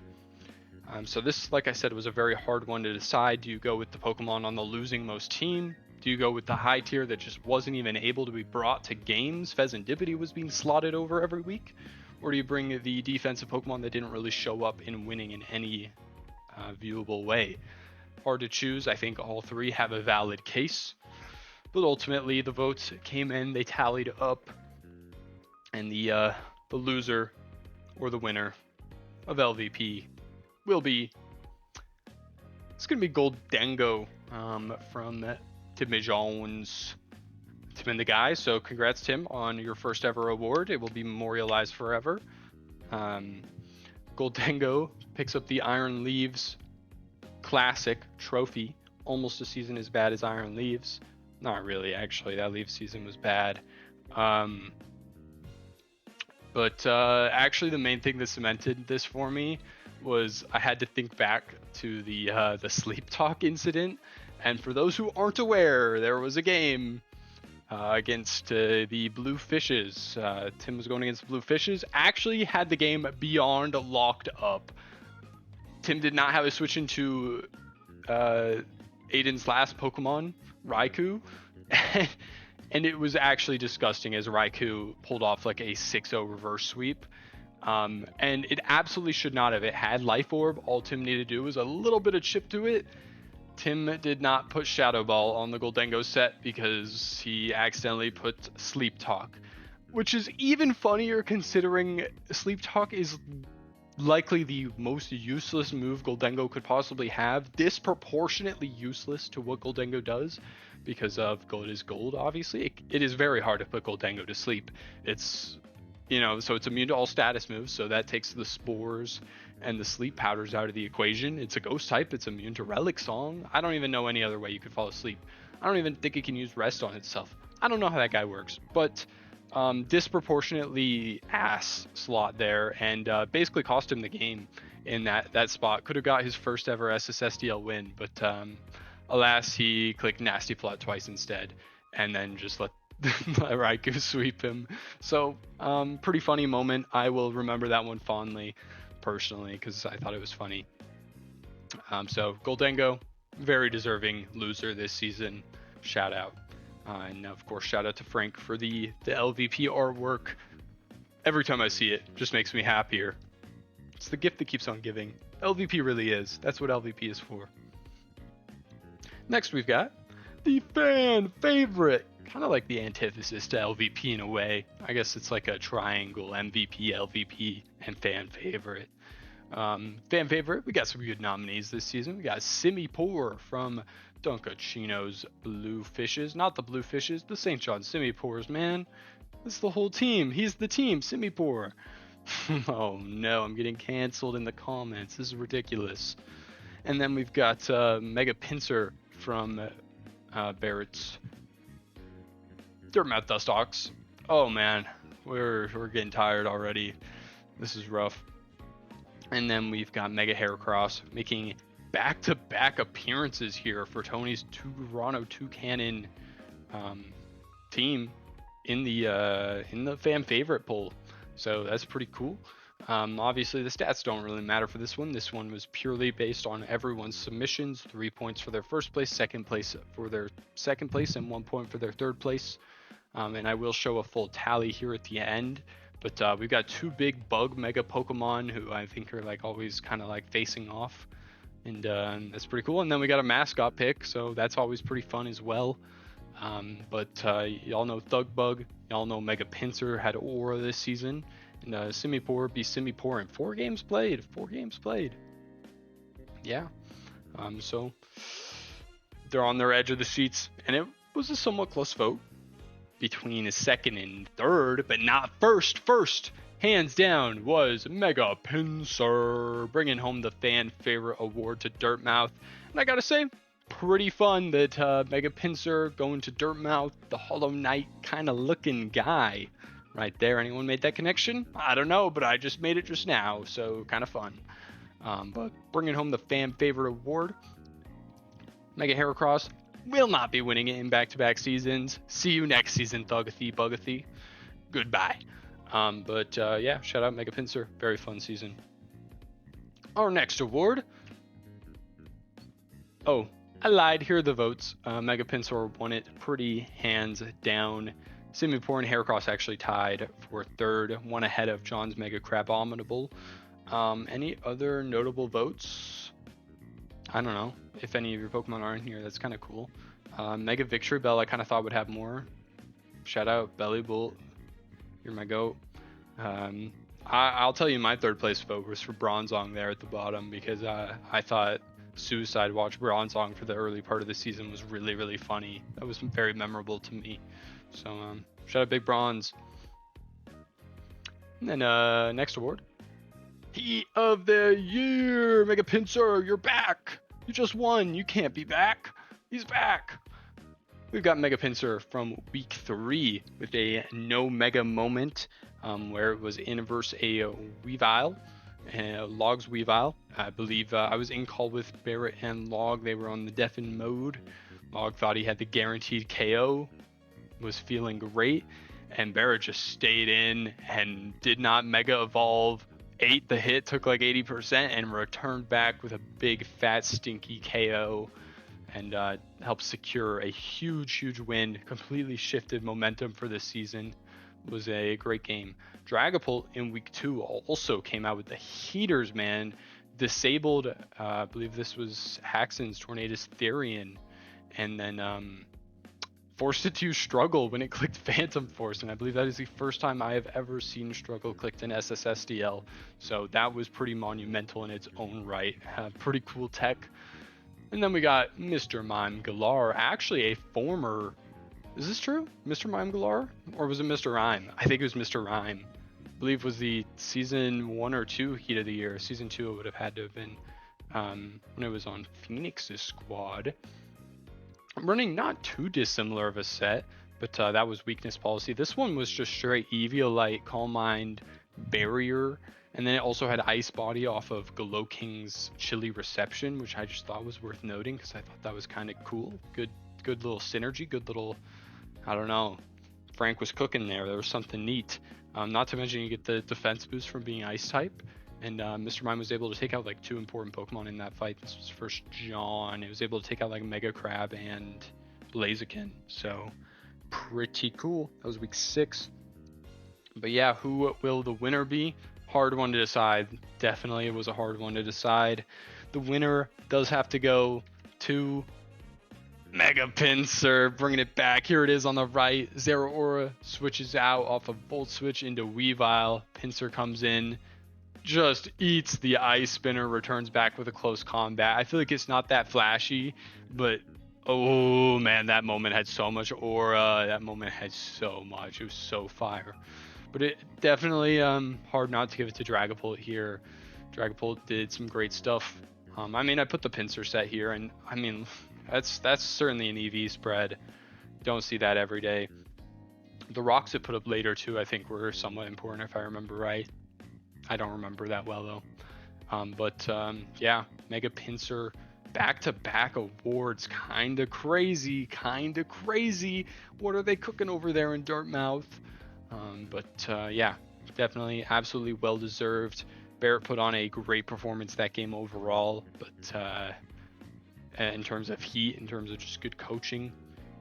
So this, like I said, was a very hard one to decide. Do you go with the Pokemon on the losing most team? Do you go with the high tier that just wasn't even able to be brought to games? Pheasantipity was being slotted over every week? Or do you bring the defensive Pokemon that didn't really show up in winning in any viewable way? Hard to choose. I think all 3 have a valid case. But ultimately, the votes came in, they tallied up, and the loser or the winner of LVP will be, it's going to be Goldengo from Tim Jones, Tim and the guys. So congrats, Tim, on your first ever award. It will be memorialized forever. Goldengo picks up the Iron Leaves Classic trophy. Almost a season as bad as Iron Leaves. Not really, actually. That Leaf season was bad. But actually, the main thing that cemented this for me was I had to think back to the sleep talk incident. And for those who aren't aware, there was a game against the Blue Fishes. Tim was going against the Blue Fishes. Actually had the game beyond locked up. Tim did not have a switch into Aiden's last Pokemon, Raikou. And it was actually disgusting as Raikou pulled off like a 6-0 reverse sweep. And it absolutely should not have. It had Life Orb. All Tim needed to do was a little bit of chip to it. Tim did not put Shadow Ball on the Goldengo set because he accidentally put Sleep Talk, which is even funnier considering Sleep Talk is likely the most useless move Goldengo could possibly have, disproportionately useless to what Goldengo does because of gold is gold, obviously. It is very hard to put Goldengo to sleep. It's, so it's immune to all status moves, so that takes the spores and the sleep powders out of the equation. It's a ghost type, it's immune to Relic Song. I don't even know any other way you could fall asleep. I don't even think it can use rest on itself. I don't know how that guy works, but disproportionately ass slot there, and basically cost him the game in that spot. Could have got his first ever SSSDL win, but alas, he clicked Nasty Plot twice instead, and then just let Raikou sweep him. So pretty funny moment. I will remember that one fondly, personally, because I thought it was funny. So Goldengo, very deserving loser this season. Shout out. And of course, shout out to Frank for the LVP artwork. Every time I see it, just makes me happier. It's the gift that keeps on giving. LVP really is. That's what LVP is for. Next, we've got the fan favorite. Kind of like the antithesis to LVP in a way. I guess it's like a triangle: MVP, LVP, and fan favorite. Fan favorite, we got some good nominees this season. We got Simipour from Dunkachino's Blue Fishes. Not the Blue Fishes, the St. John Simipours, man. This is the whole team. He's the team, Simipour. Oh no, I'm getting canceled in the comments. This is ridiculous. And then we've got Mega Pinsir from Barrett's Dirtmouth Dustox. Oh man, we're getting tired already. This is rough. And then we've got Mega Heracross making back-to-back appearances here for Tony's Toronto Toucannon team in the fan favorite poll. So that's pretty cool. Obviously, the stats don't really matter for this one. This one was purely based on everyone's submissions: 3 points for their first place, second place for their second place, and 1 point for their third place. And I will show a full tally here at the end. But we've got 2 big bug mega Pokemon who I think are like always kind of like facing off, and that's pretty cool. And then we got a mascot pick, so that's always pretty fun as well. But y'all know Thug Bug, y'all know Mega Pinsir had Aura this season, and Simipour be Simipour in 4 games played. 4 games played. Yeah. So they're on their edge of the seats, and it was a somewhat close vote between a second and third, but not first. First, hands down, was Mega Pinsir, bringing home the fan favorite award to Dirtmouth. And I gotta say, pretty fun that Mega Pinsir going to Dirtmouth, the Hollow Knight kind of looking guy right there. Anyone made that connection? I don't know, but I just made it just now, so kind of fun. But bringing home the fan favorite award, Mega Heracross will not be winning it in back-to-back seasons. See you next season, Thugathy Bugathy. Goodbye. But yeah, shout out Mega Pinsir. Very fun season. Our next award. Oh, I lied. Here are the votes. Mega Pinsir won it pretty hands down. Simipour and Heracross actually tied for third, one ahead of John's Mega Crabominable. Any other notable votes? I don't know. If any of your Pokemon are in here, that's kind of cool. Mega Victory Bell, I kind of thought would have more. Shout out Belly Bolt. You're my goat. I'll tell you my third place vote was for Bronzong there at the bottom, because I thought Suicide Watch Bronzong for the early part of the season was really, really funny. That was very memorable to me. So shout out Big Bronze. And then next award. Heat of the Year! Mega Pinsir, you're back! You just won, you can't be back. He's back! We've got Mega Pinsir from week 3 with a no mega moment, where it was inverse a Weavile, Log's Weavile. I believe I was in call with Barrett and Log. They were on the deafen mode. Log thought he had the guaranteed KO, was feeling great, and Barrett just stayed in and did not mega evolve. Ate the hit, took like 80%, and returned back with a big fat stinky KO, and helped secure a huge win. Completely shifted momentum for this season. It was a great game. Dragapult in week 2 also came out with the heaters, man. Disabled, I believe this was Haxon's Tornadus Therian, and then forced it to struggle when it clicked Phantom Force, and I believe that is the first time I have ever seen struggle clicked in SSSDL, so that was pretty monumental in its own right. Pretty cool tech. And then we got Mr. Mime Galar, actually a former, is this true? Mr. Mime Galar? Or was it Mr. Rhyme? I think it was Mr. Rhyme. I believe was the season 1 or 2 Heat of the Year. Season 2 it would have had to have been when it was on Phoenix's squad. Running not too dissimilar of a set, but that was weakness policy. This one was just straight Eviolite, Calm Mind, Barrier, and then it also had Ice Body off of Galoking's Chilly Reception, which I just thought was worth noting because I thought that was kind of cool. Good little synergy, good little, I don't know, Frank was cooking there. There was something neat. Not to mention you get the defense boost from being Ice type. And Mr. Mime was able to take out like 2 important Pokemon in that fight. This was first John. It was able to take out like Mega Crab and Blaziken. So pretty cool. That was week 6. But yeah, who will the winner be? Hard one to decide. Definitely it was a hard one to decide. The winner does have to go to Mega Pinsir, bringing it back. Here it is on the right. Zeraora switches out off of Volt Switch into Weavile. Pinsir comes in, just eats the Ice Spinner, returns back with a close combat. I feel like it's not that flashy, but oh man, that moment had so much aura. That moment had so much. It was so fire. But it definitely hard not to give it to Dragapult here. Dragapult did some great stuff. I mean, I put the Pinsir set here, and I mean, that's certainly an EV spread. Don't see that every day. The rocks it put up later too, I think, were somewhat important if I remember right. I don't remember that well though. Yeah, Mega Pinsir, back-to-back awards, kinda crazy. What are they cooking over there in Dartmouth? Yeah, definitely absolutely well deserved. Barrett put on a great performance that game overall, but in terms of heat, in terms of just good coaching,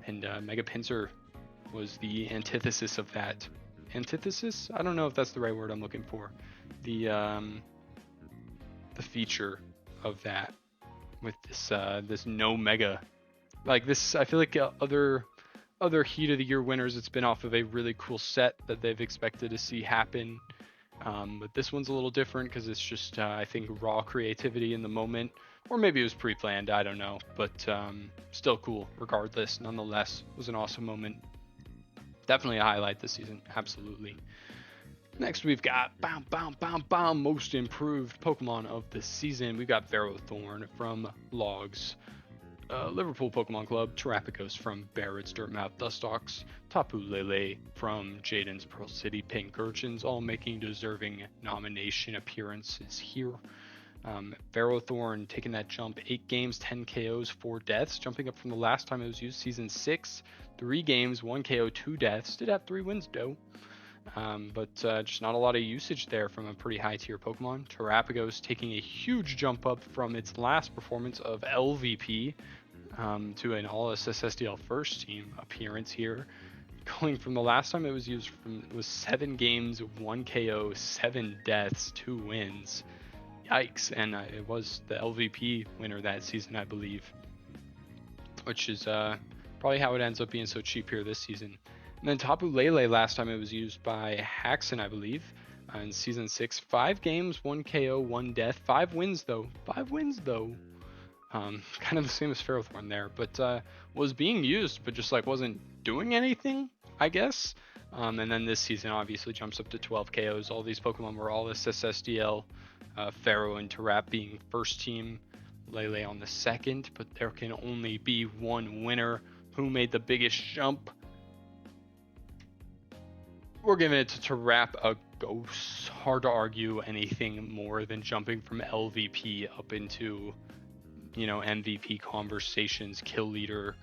and Mega Pincer was the antithesis of that. Antithesis? I don't know if that's the right word I'm looking for. The feature of that with this no Mega. Like this, I feel like other Heat of the Year winners, it's been off of a really cool set that they've expected to see happen. But this one's a little different because it's just, I think, raw creativity in the moment. Or maybe it was pre-planned, I don't know. But still cool, regardless. Nonetheless, it was an awesome moment. Definitely a highlight this season, absolutely. Next, we've got most improved Pokemon of the season. We've got Ferrothorn from Logs. Liverpool Pokemon Club, Terrapagos from Barrett's Dirtmouth Dustox, Tapu Lele from Jaden's Pearl City Pink Urchins, all making deserving nomination appearances here. Ferrothorn taking that jump, 8 games, 10 KOs, 4 deaths, jumping up from the last time it was used, Season 6, 3 games, 1 KO, 2 deaths, did have 3 wins though. But just not a lot of usage there from a pretty high tier Pokemon. Terrapagos taking a huge jump up from its last performance of LVP to an all SSDL first team appearance here. Going from the last time it was used was 7 games, 1 KO, 7 deaths, 2 wins. Yikes. And it was the LVP winner that season, I believe. Which is probably how it ends up being so cheap here this season. And then Tapu Lele, last time it was used by Haxon, I believe, in Season 6. 5 games, 1 KO, 1 death, 5 wins though. 5 wins though. Kind of the same as Ferrothorn there, but was being used, but just like wasn't doing anything, I guess. And then this season obviously jumps up to 12 KOs. All these Pokemon were all SSDL. Pharaoh and Terap being first team, Lele on the second, but there can only be one winner. Who made the biggest jump? We're giving it to Terrapagos. Hard to argue anything more than jumping from LVP up into, MVP conversations, kill leader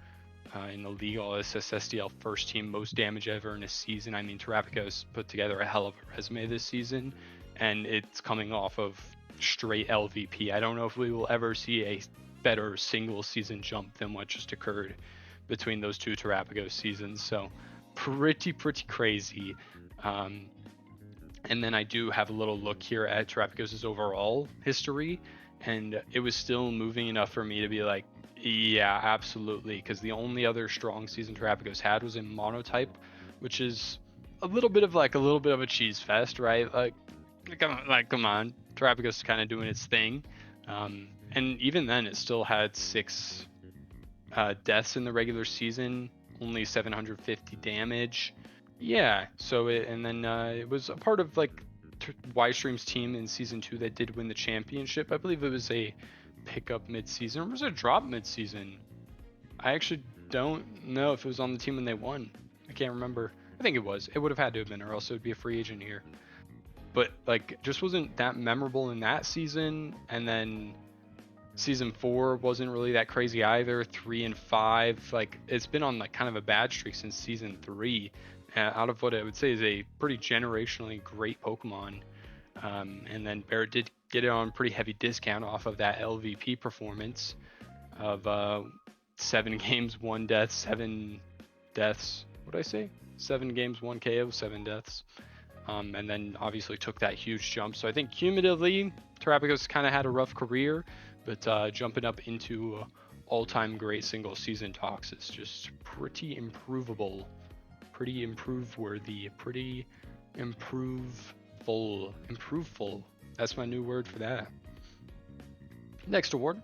in the league, all SSDL first team, most damage ever in a season. I mean, Terrapagos put together a hell of a resume this season, and it's coming off of straight LVP. I don't know if we will ever see a better single season jump than what just occurred between those two Terrapagos seasons. So pretty crazy. And then I do have a little look here at Terrapagos' overall history, and it was still moving enough for me to be like, yeah, absolutely, because the only other strong season Terrapagos had was in Monotype, which is a little bit of a cheese fest, right? Come on, Terrapagos is kind of doing its thing, and even then, it still had 6 deaths in the regular season, only 750 damage. Yeah, so it was a part of Ystream's team in season 2 that did win the championship. I believe it was a pickup mid-season, or was it a drop mid-season? I actually don't know if it was on the team when they won. I can't remember. I think it was. It would have had to have been, or else it would be a free agent here. But just wasn't that memorable in that season, and then season 4 wasn't really that crazy either. 3 and 5, it's been on kind of a bad streak since season 3. Out of what I would say is a pretty generationally great Pokemon. And then Barrett did get it on pretty heavy discount off of that LVP performance of 7 games, 1 death, 7 deaths. What did I say? 7 games, 1 KO, 7 deaths. And then obviously took that huge jump. So I think cumulatively, Terrapagos kind of had a rough career, but jumping up into all-time great single season talks is just pretty improvable. Pretty improve-worthy, pretty improveful. That's my new word for that. Next award,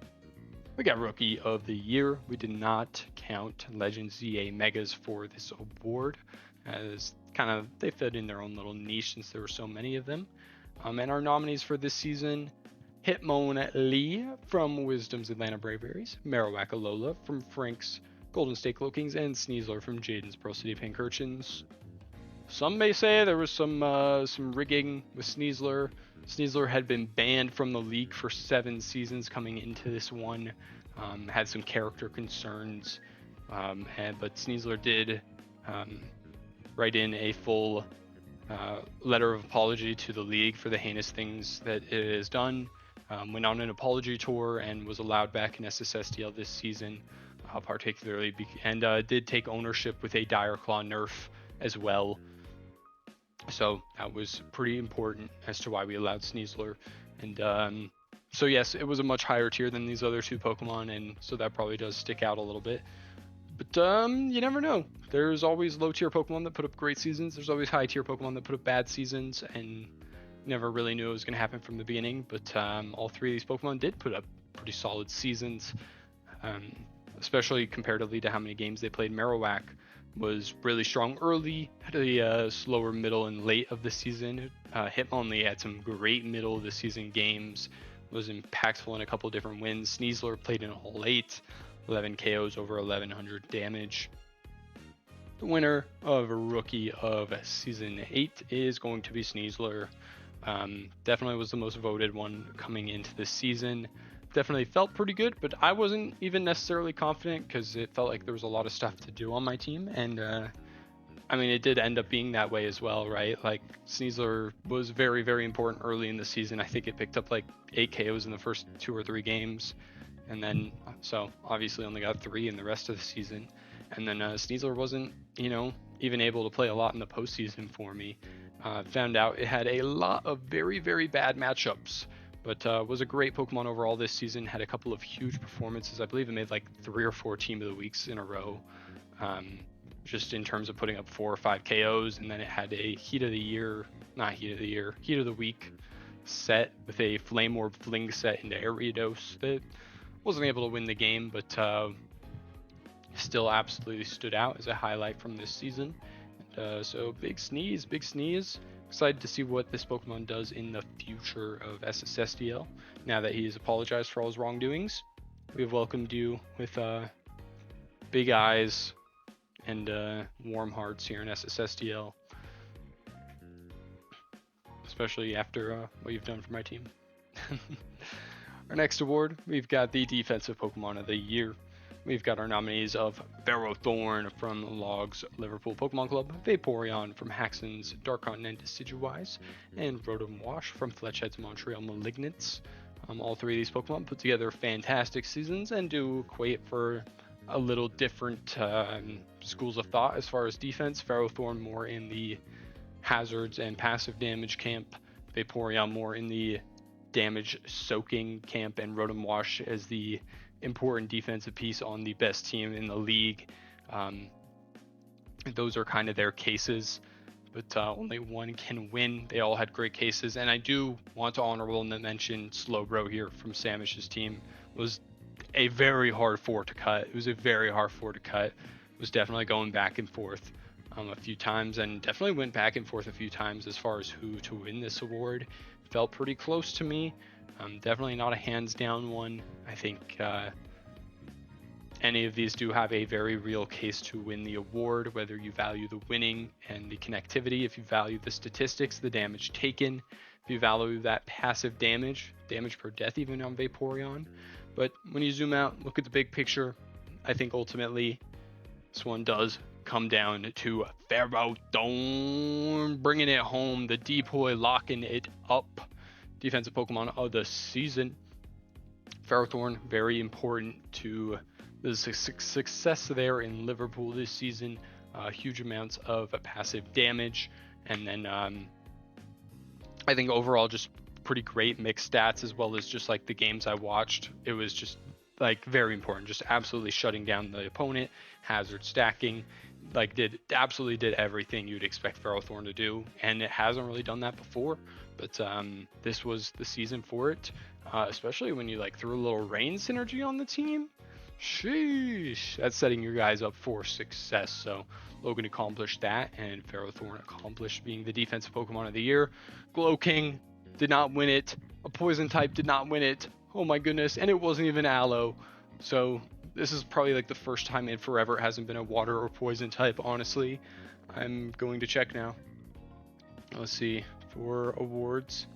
we got Rookie of the Year. We did not count Legends ZA Megas for this award, as they fit in their own little niche since there were so many of them. And our nominees for this season: Hitmonlee from Wisdom's Atlanta Braveberries, Marowak Alola from Frank's Golden State Cloakings, and Sneasler from Jaden's Pearl City Pink Urchins. Some may say there was some rigging with Sneasler. Sneasler had been banned from the league for 7 seasons coming into this one. Had some character concerns, but Sneasler did write in a full letter of apology to the league for the heinous things that it has done. Went on an apology tour and was allowed back in SSSDL this season, particularly, and did take ownership with a Dire Claw nerf as well. So that was pretty important as to why we allowed Sneasler. And so yes, it was a much higher tier than these other two Pokemon, and so that probably does stick out a little bit. But you never know. There's always low tier Pokemon that put up great seasons. There's always high tier Pokemon that put up bad seasons, and never really knew it was going to happen from the beginning. But all three of these Pokemon did put up pretty solid seasons, especially comparatively to how many games they played. Marowak was really strong early, had a slower middle and late of the season. Hitmonlee had some great middle of the season games, was impactful in a couple different wins. Sneasler played in all 8, 11 KOs over 1100 damage. The winner of Rookie of Season 8 is going to be Sneasler. Definitely was the most voted one coming into this season. Definitely felt pretty good, but I wasn't even necessarily confident because it felt like there was a lot of stuff to do on my team, and I mean, it did end up being that way as well, right? Like, Sneasler was very, very important early in the season. I think it picked up like 8 KOs in the first 2 or 3 games, and then so obviously only got 3 in the rest of the season. And then Sneasler wasn't, even able to play a lot in the postseason for me. Found out it had a lot of very, very bad matchups, but was a great Pokemon overall this season. Had a couple of huge performances. I believe it made like 3 or 4 Team of the Weeks in a row, just in terms of putting up 4 or 5 KOs. And then it had a Heat of the Week set with a Flame Orb Fling set into Ariados that wasn't able to win the game, but still absolutely stood out as a highlight from this season. So big sneeze. Excited to see what this Pokemon does in the future of SSSDL. Now that he has apologized for all his wrongdoings, we have welcomed you with big eyes and warm hearts here in SSSDL. Especially after what you've done for my team. Our next award, we've got the Defensive Pokemon of the Year. We've got our nominees of Ferrothorn from Log's Liverpool Pokemon Club, Vaporeon from Haxon's Dark Continent Decidueye, and Rotom Wash from Fletchhead's Montreal Malignants. All 3 of these Pokemon put together fantastic seasons and do equate for a little different schools of thought as far as defense. Ferrothorn more in the hazards and passive damage camp, Vaporeon more in the damage soaking camp, and Rotom Wash as the important defensive piece on the best team in the league. Those are kind of their cases, but only one can win. They all had great cases, and I do want to honorable mention Slowbro here from Samish's team. Was a very hard 4 to cut. It was a very hard 4 to cut. It was definitely going back and forth a few times, and definitely went back and forth a few times as far as who to win this award. Felt pretty close to me. Definitely not a hands down one. I think any of these do have a very real case to win the award, whether you value the winning and the connectivity, if you value the statistics, the damage taken, if you value that passive damage per death even on Vaporeon. But when you zoom out, look at the big picture, I think ultimately this one does come down to Ferrothorn bringing it home, the Depoy locking it up. Defensive Pokemon of the season. Ferrothorn, very important to the success there in Liverpool this season. Huge amounts of passive damage, and then I think overall just pretty great mixed stats, as well as just like the games I watched. It was just like very important, just absolutely shutting down the opponent, hazard stacking, like absolutely did everything you'd expect Ferrothorn to do, and it hasn't really done that before. But this was the season for it, especially when you like threw a little rain synergy on the team. Sheesh, that's setting your guys up for success. So Logan accomplished that, and Ferrothorn accomplished being the defensive Pokemon of the year. Glowking did not win it. A poison type did not win it. Oh my goodness, and it wasn't even Aloe. So this is probably like the first time in forever it hasn't been a water or poison type, honestly. I'm going to check now. Let's see, for awards.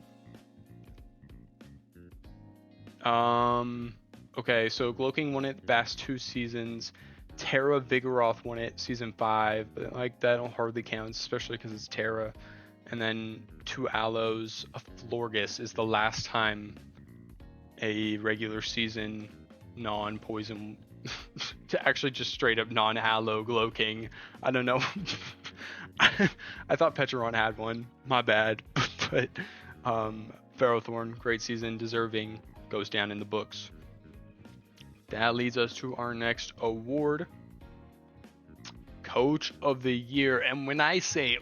Okay, so Glowking won it the past 2 seasons. Terra Vigoroth won it season 5, but like that hardly counts, especially because it's Terra. and then 2 aloes. A Florges is the last time a regular season non-poison to actually just straight up non-aloe Glow King. I don't know. I thought Petron had one. My bad. But Ferrothorn, great season, deserving, goes down in the books. That leads us to our next award, Coach of the Year. And when I say,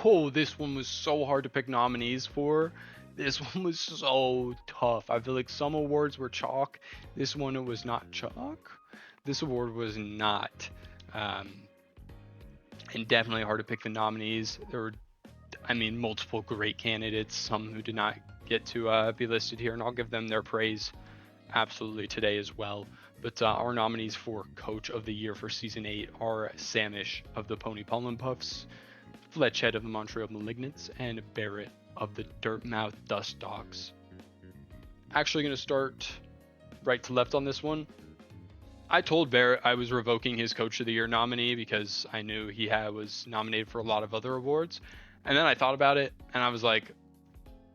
oh, this one was so hard to pick nominees for, this one was so tough. I feel like some awards were chalk. This one was not chalk. This award was not. And definitely hard to pick the nominees. There were, multiple great candidates, some who did not get to be listed here, and I'll give them their praise absolutely today as well. But our nominees for Coach of the Year for Season 8 are Samish of the Pony Pollen Puffs, Fletchhead of the Montreal Malignants, and Barrett of the Dirtmouth Dust Dogs. Actually going to start right to left on this one. I told Barrett I was revoking his Coach of the Year nominee because I knew he was nominated for a lot of other awards. And then I thought about it, and I was like,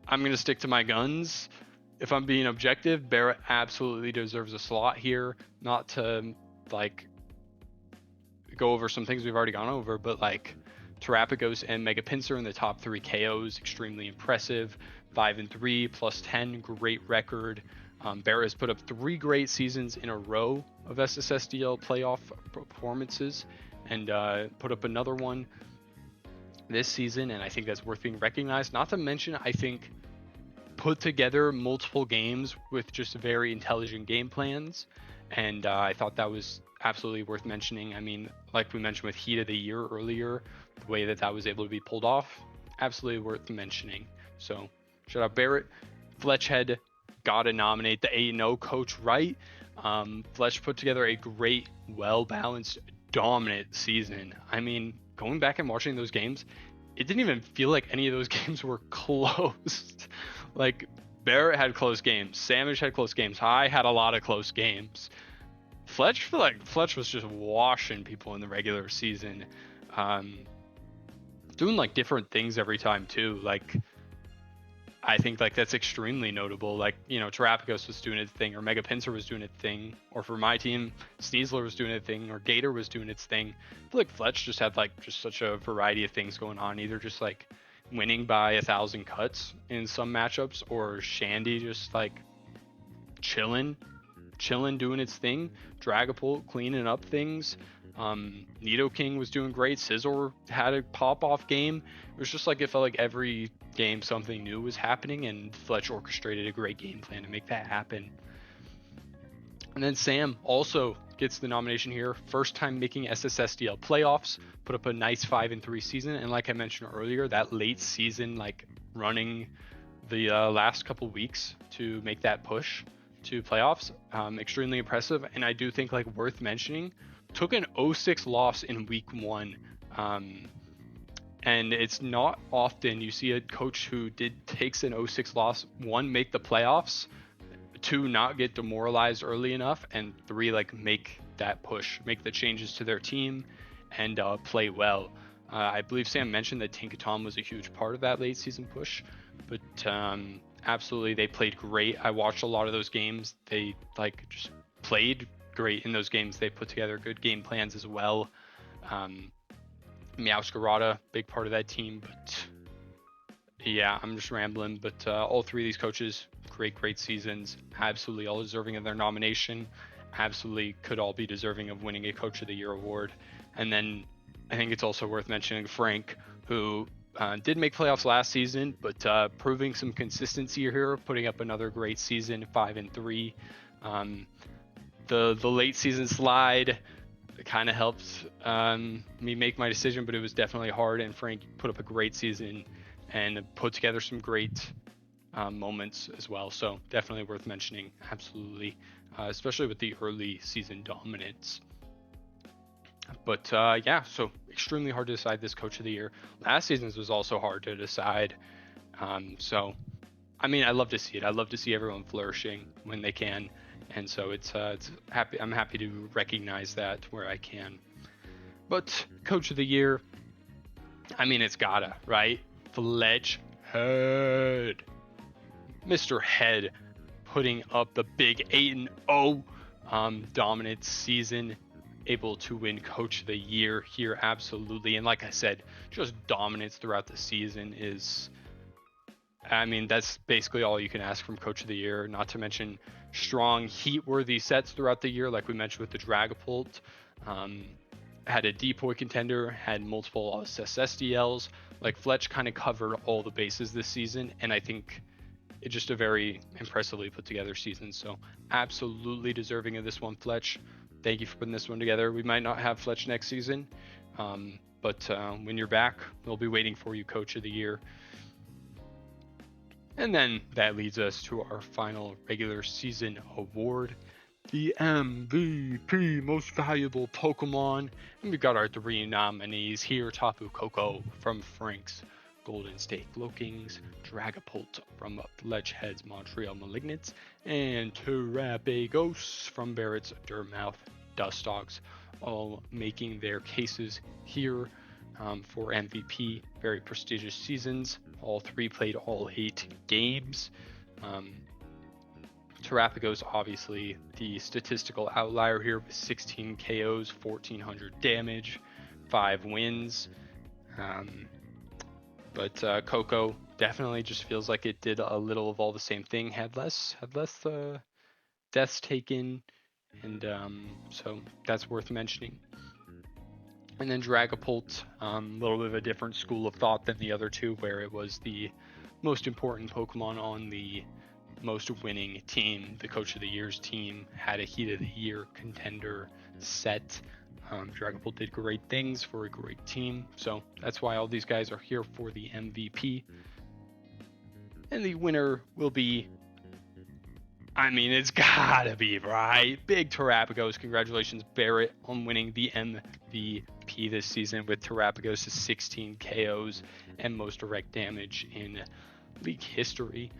I'm going to stick to my guns. If I'm being objective, Barrett absolutely deserves a slot here. Not to, go over some things we've already gone over, but, Terapagos and Mega Pinsir in the top 3 KOs, extremely impressive. 5-3, plus 10, great record. Barrett has put up 3 great seasons in a row of SSSDL playoff performances, and put up another one this season, and I think that's worth being recognized. Not to mention, I think, put together multiple games with just very intelligent game plans, and I thought that was absolutely worth mentioning. Like we mentioned with Heat of the Year earlier, the way that was able to be pulled off, absolutely worth mentioning. So shout out Barrett. Fletchhead, gotta nominate the 8-0 coach, right? Fletch put together a great, well-balanced, dominant season. Going back and watching those games, it didn't even feel like any of those games were close. Barrett had close games, Samish had close games, I had a lot of close games. Fletch was just washing people in the regular season, doing different things every time too. I think that's extremely notable. Terapagos was doing its thing, or Mega Pinsir was doing its thing, or for my team, Sneasler was doing its thing, or Gator was doing its thing. I feel like Fletch just had just such a variety of things going on, either just winning by 1,000 cuts in some matchups, or Shandy just chilling, doing its thing. Dragapult cleaning up things. Nidoking was doing great. Scizor had a pop-off game. It was just it felt like every game something new was happening, and Fletch orchestrated a great game plan to make that happen. And then Sam also gets the nomination here. First time making SSSDL playoffs, put up a nice 5-3 season, and like I mentioned earlier, that late season running the last couple weeks to make that push to playoffs, extremely impressive. And I do think worth mentioning, took an 0-6 loss in week 1, and it's not often you see a coach who takes an 0-6 loss, 1, make the playoffs, 2, not get demoralized early enough, and 3, make that push, make the changes to their team, and play well. I believe Sam mentioned that Tinkaton was a huge part of that late season push, but absolutely, they played great. I watched a lot of those games. They just played great in those games. They put together good game plans as well. Meowscarada, big part of that team, but yeah, I'm just rambling. But all 3 of these coaches, great seasons, absolutely all deserving of their nomination, absolutely could all be deserving of winning a Coach of the Year award. And then I think it's also worth mentioning Frank, who did make playoffs last season, but proving some consistency here, putting up another great season, 5-3. The late season slide kind of helped me make my decision, but it was definitely hard, and Frank put up a great season and put together some great moments as well. So definitely worth mentioning, absolutely, especially with the early season dominance. But yeah, so extremely hard to decide this Coach of the Year. Last season's was also hard to decide. So, I love to see it. I love to see everyone flourishing when they can. And so it's happy. I'm happy to recognize that where I can. But Coach of the Year, it's gotta, right? Fletch Head. Mr. Head putting up the big 8-0 dominant season, able to win Coach of the Year here, absolutely. And like I said, just dominance throughout the season is, I mean, that's basically all you can ask from Coach of the Year, not to mention strong heat-worthy sets throughout the year, like we mentioned with the Dragapult. Had a depoy contender, had multiple SSDLs. Like, Fletch kind of covered all the bases this season, and I think it's just a very impressively put together season. So absolutely deserving of this one, Fletch. Thank you for putting this one together. We might not have Fletch next season, but when you're back, we'll be waiting for you, Coach of the Year. And then that leads us to our final regular season award, the MVP, Most Valuable Pokemon. And we've got our 3 nominees here: Tapu Koko from Frank's Golden State Glokings, Dragapult from Fletchhead's Montreal Malignants, and Terapagos from Barrett's Durmouth Dustogs, all making their cases here for MVP. Very prestigious seasons. All 3 played all 8 games. Terapagos, obviously the statistical outlier here, with 16 KOs, 1400 damage, 5 wins. But Coco definitely just feels like it did a little of all the same thing. Had less deaths taken, and so that's worth mentioning. And then Dragapult, a little bit of a different school of thought than the other 2, where it was the most important Pokemon on the most winning team. The Coach of the Year's team had a Heat of the Year contender set. Dragapult did great things for a great team, so that's why all these guys are here for the MVP. And the winner will be, I mean, it's gotta be, right? Big Terapagos. Congratulations, Barrett, on winning the MVP this season with Terapagos' 16 KOs and most direct damage in league history.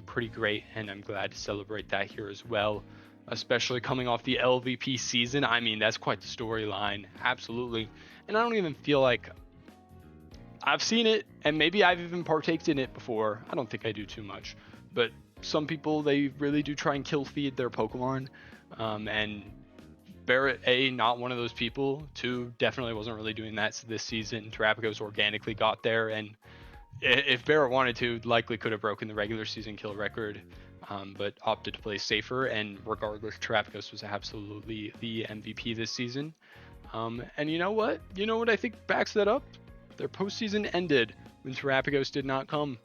Pretty great, and I'm glad to celebrate that here as well, especially coming off the LVP season. I mean, that's quite the storyline, absolutely. And I don't even feel like I've seen it, and maybe I've even partaked in it before. I don't think I do too much, but some people, they really do try and kill feed their Pokemon, and Barrett, not one of those people. 2, definitely wasn't really doing that this season. Terapagos organically got there, and if Barrett wanted to, likely could have broken the regular season kill record, but opted to play safer. And regardless, Terapagos was absolutely the MVP this season. And you know what? You know what I think backs that up? Their postseason ended when Terapagos did not come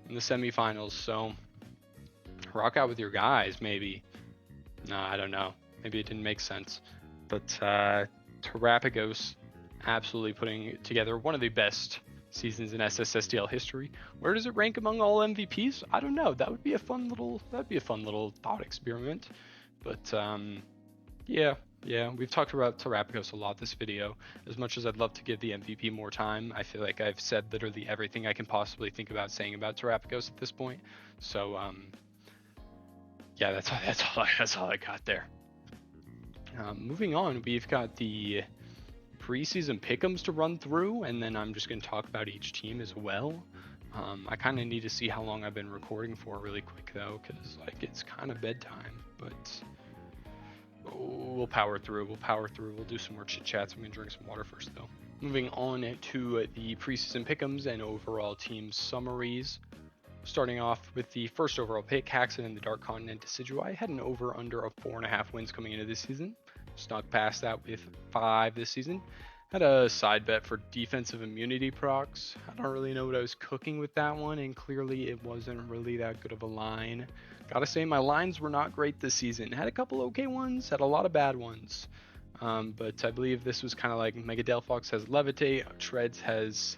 in the semifinals. So rock out with your guys, maybe. No, I don't know. Maybe it didn't make sense. But Terapagos absolutely putting together one of the best seasons in SSSDL history. Where does it rank among all MVPs? I don't know. That would be a fun little thought experiment. But yeah, we've talked about Terapagos a lot this video. As much as I'd love to give the MVP more time, I feel like I've said literally everything I can possibly think about saying about Terapagos at this point. So yeah, that's all I got there. Moving on, we've got the preseason pick'ems to run through, and then I'm just going to talk about each team as well. I kind of need to see how long I've been recording for really quick though, because like it's kind of bedtime, but we'll power through. We'll do some more chit chats. I'm going to drink some water first though. Moving on to the preseason pick'ems and overall team summaries. Starting off with the first overall pick, Haxon in the Dark Continent Decidueye had an over-under of 4.5 wins coming into this season. Snuck past that with 5 this season. Had a side bet for defensive immunity procs. I don't really know what I was cooking with that one, and clearly it wasn't really that good of a line. Gotta say, my lines were not great this season. Had a couple okay ones, had a lot of bad ones. But I believe this was kind of like Mega Delphox has Levitate, Treads has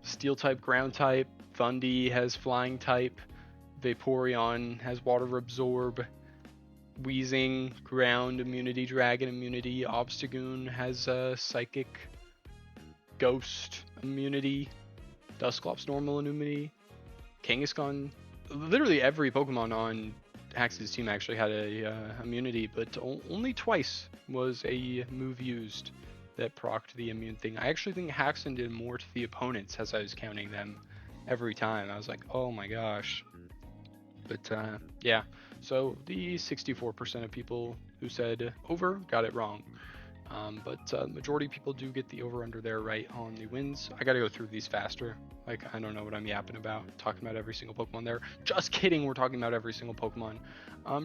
Steel type, Ground type, Thundy has Flying type, Vaporeon has Water Absorb, Weezing, Ground immunity, Dragon immunity, Obstagoon has Psychic, Ghost immunity, Dusclops normal immunity, Kangaskhan. Literally every Pokemon on Hax's team actually had a immunity, but only twice was a move used that procced the immune thing. I actually think Haxon did more to the opponents as I was counting them every time. I was like, oh my gosh. But yeah, so the 64% of people who said over got it wrong. But majority of people do get the over-under there right on the wins. I gotta go through these faster. Like, I don't know what I'm yapping about, talking about every single Pokemon there. Just kidding, we're talking about every single Pokemon.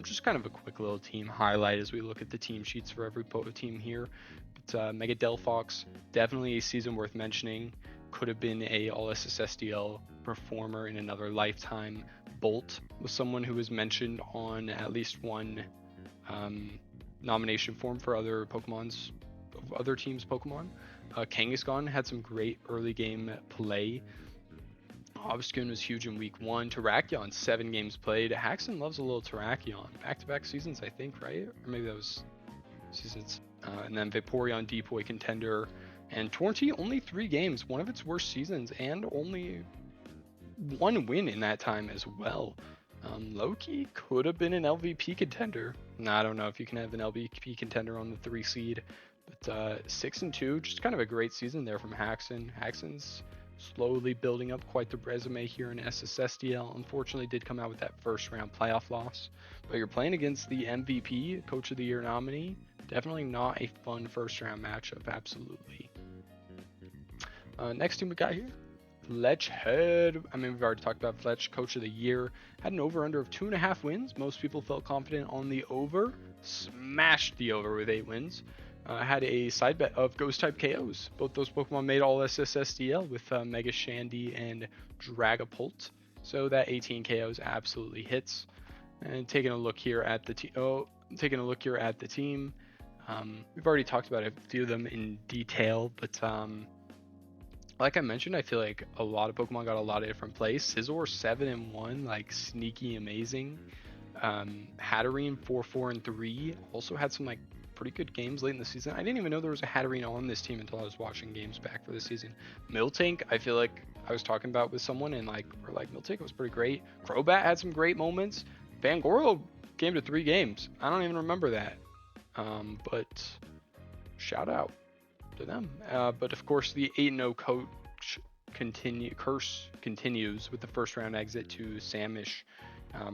Just kind of a quick little team highlight as we look at the team sheets for every team here. But Mega Delphox, definitely a season worth mentioning. Could have been a All-SSSDL performer in another lifetime. Bolt was someone who was mentioned on at least one nomination form for other teams' Pokemon. Kangaskhan had some great early game play. Obscune was huge in week 1. Terrakion, 7 games played. Haxon loves a little Terrakion. Back-to-back seasons, I think, right? Or maybe that was seasons. And then Vaporeon, Depoy contender. And Torrentine, only 3 games. One of its worst seasons, and only 1 win in that time as well. Loki could have been an LVP contender. I don't know if you can have an LVP contender on the 3 seed. But 6-2, just kind of a great season there from Haxon. Haxon's slowly building up quite the resume here in SSSDL. Unfortunately, did come out with that first round playoff loss. But you're playing against the MVP, Coach of the Year nominee. Definitely not a fun first round matchup, absolutely. Next team we got here, Fletchhead. I mean, we've already talked about Fletch, Coach of the Year. Had an over-under of 2.5 wins. Most people felt confident on the over. Smashed the over with 8 wins. Had a side bet of Ghost-type KOs. Both those Pokemon made all SSSDL with Mega Shandy and Dragapult. So that 18 KOs absolutely hits. And taking a look here at the team. We've already talked about a few of them in detail, but like I mentioned, I feel like a lot of Pokemon got a lot of different plays. Scizor 7-1, like sneaky amazing. Hatterene 4-4-3 also had some like pretty good games late in the season. I didn't even know there was a Hatterene on this team until I was watching games back for the season. Miltank, I feel like I was talking about with someone and Miltank was pretty great. Crobat had some great moments. Fangoro came to 3 games. I don't even remember that. But shout out to them. But of course the 8-0 coach curse continues with the first round exit to Samish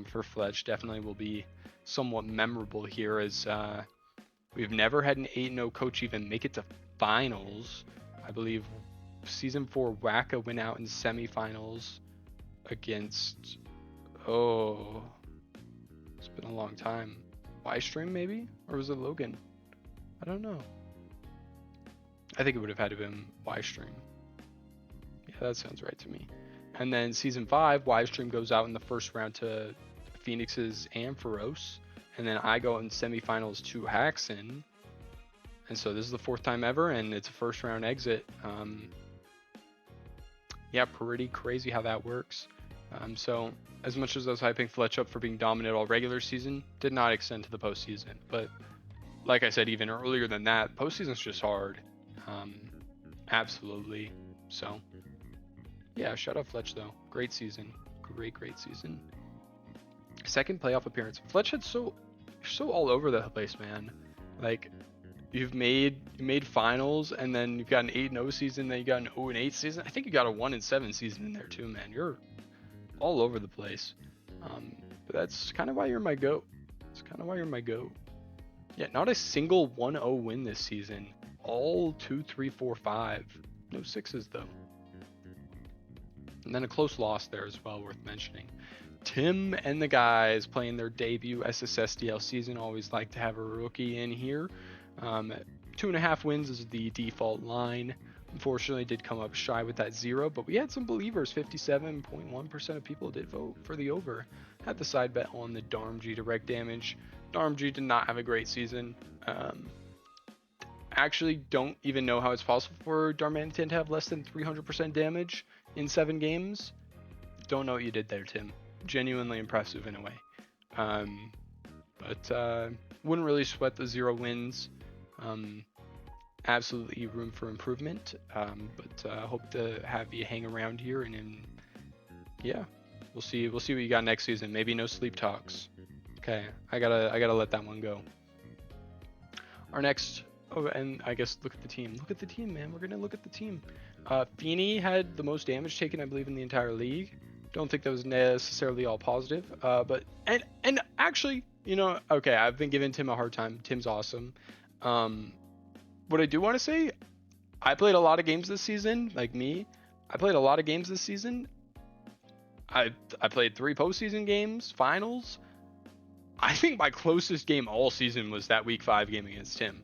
for Fletch. Definitely will be somewhat memorable here as we've never had an 8-0 coach even make it to finals. I believe season 4 Waka went out in semifinals against, it's been a long time. Y-Stream maybe? Or was it Logan? I don't know. I think it would have had to have been Y-Stream. Yeah, that sounds right to me. And then season 5, Y-Stream goes out in the first round to Phoenix's Ampharos. And then I go in semifinals to Haxon. And so this is the 4th time ever, and it's a first round exit. Yeah, pretty crazy how that works. So as much as I was hyping Fletch up for being dominant all regular season, did not extend to the postseason. But like I said, even earlier than that, postseason's just hard. Absolutely. So yeah, shout out Fletch though. Great season. Great season. Second playoff appearance. Fletch had so all over the place, man. Like you made finals, and then you've got an 8-0 season, then you got an 0-8 season. I think you got a 1-7 season in there too, man. You're all over the place. But that's kind of why you're my GOAT. Yeah, not a single 1-0 win this season. All 2, 3, 4, 5. No 6s though. And then a close loss there as well, worth mentioning. Tim and the guys playing their debut SSSDL season. Always like to have a rookie in here. 2.5 wins is the default line. Unfortunately, did come up shy with that 0, but we had some believers. 57.1% of people did vote for the over. Had the side bet on the Darmg direct damage. Darmg did not have a great season. Actually, don't even know how it's possible for Darmanitan to have less than 300% damage in 7 games. Don't know what you did there, Tim. Genuinely impressive in a way. But wouldn't really sweat the 0 wins. Absolutely room for improvement. But hope to have you hang around here, and yeah, we'll see what you got next season. Maybe no sleep talks. Okay, I gotta let that one go. Our next, and I guess look at the team, man. We're gonna look at the team. Feeney had the most damage taken, I believe, in the entire league. Don't think that was necessarily all positive. But and actually, okay, I've been giving Tim a hard time. Tim's awesome. What I do want to say, I played a lot of games this season, like me. I played a lot of games this season. I played 3 postseason games, finals. I think my closest game all season was that week 5 game against Tim.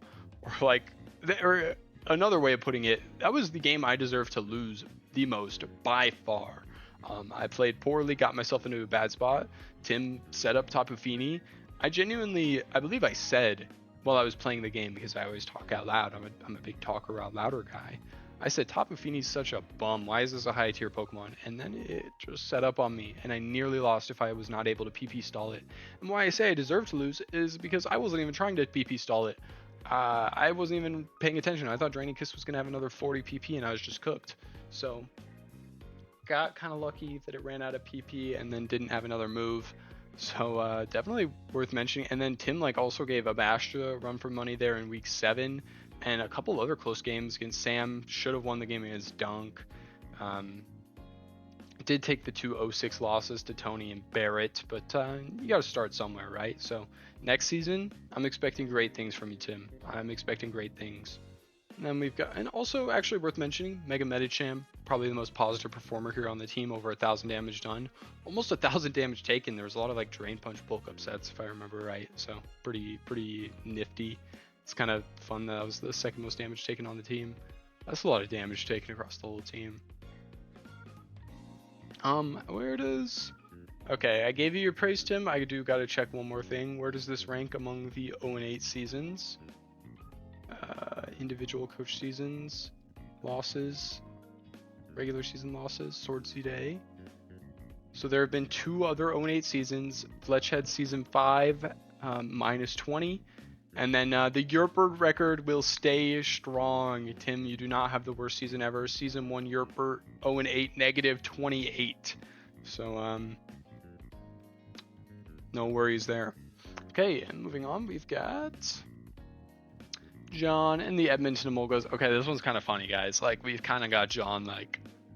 Or another way of putting it, that was the game I deserved to lose the most by far. I played poorly, got myself into a bad spot. Tim set up Tapu Fini. I believe I said while I was playing the game, because I always talk out loud. I'm a big talker out louder guy. I said, Tapu Fini's such a bum. Why is this a high tier Pokemon? And then it just set up on me, and I nearly lost if I was not able to PP stall it. And why I say I deserve to lose is because I wasn't even trying to PP stall it. I wasn't even paying attention. I thought Draining Kiss was going to have another 40 PP, and I was just cooked. So, got kind of lucky that it ran out of PP and then didn't have another move. So, definitely worth mentioning. And then Tim also gave Abastia a run for money there in week 7. And a couple other close games against Sam. Should have won the game against Dunk. Did take the 2 0-6 losses to Tony and Barrett, but you got to start somewhere, right? So next season, I'm expecting great things from you, Tim. I'm expecting great things. And then we've got, and also actually worth mentioning, Mega Medicham, probably the most positive performer here on the team, over 1,000 damage done. Almost 1,000 damage taken. There was a lot of Drain Punch bulk upsets, if I remember right. So pretty nifty. It's kind of fun that was the second most damage taken on the team. That's a lot of damage taken across the whole team. Where does... Okay, I gave you your praise, Tim. I do gotta check one more thing. Where does this rank among the 0-8 seasons? Individual coach seasons, losses, regular season losses, Sword Seed A. So there have been 2 other 0-8 seasons. Fletch had season 5, minus 20. And then the Yurpert record will stay strong. Tim, you do not have the worst season ever. Season 1 Yurpert 0-8, negative 28. So, no worries there. Okay, and moving on, we've got John and the Edmonton Emolgas. Okay, this one's kind of funny, guys. We've kind of got John,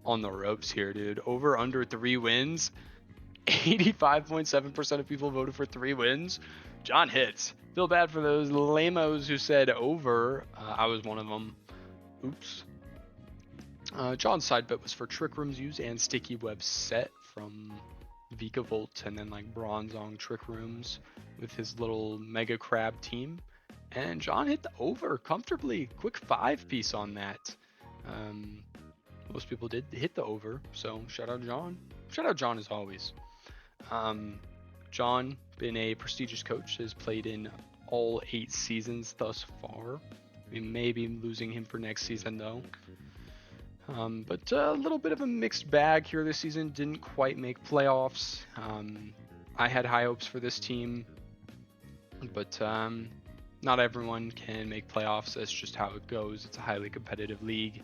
on the ropes here, dude. Over under 3 wins. 85.7% of people voted for 3 wins. John hits. Feel bad for those lamos who said over. I was one of them. Oops. John's side bet was for Trick Room's use and Sticky Web set from Vikavolt, and then Bronzong Trick Rooms with his little Mega Crab team. And John hit the over comfortably. Quick 5 piece on that. Most people did hit the over, so shout out John. Shout out John as always. John, been a prestigious coach, has played in all 8 seasons thus far. We may be losing him for next season though. But a little bit of a mixed bag here this season. Didn't quite make playoffs. I had high hopes for this team, but not everyone can make playoffs. That's just how it goes. It's a highly competitive league.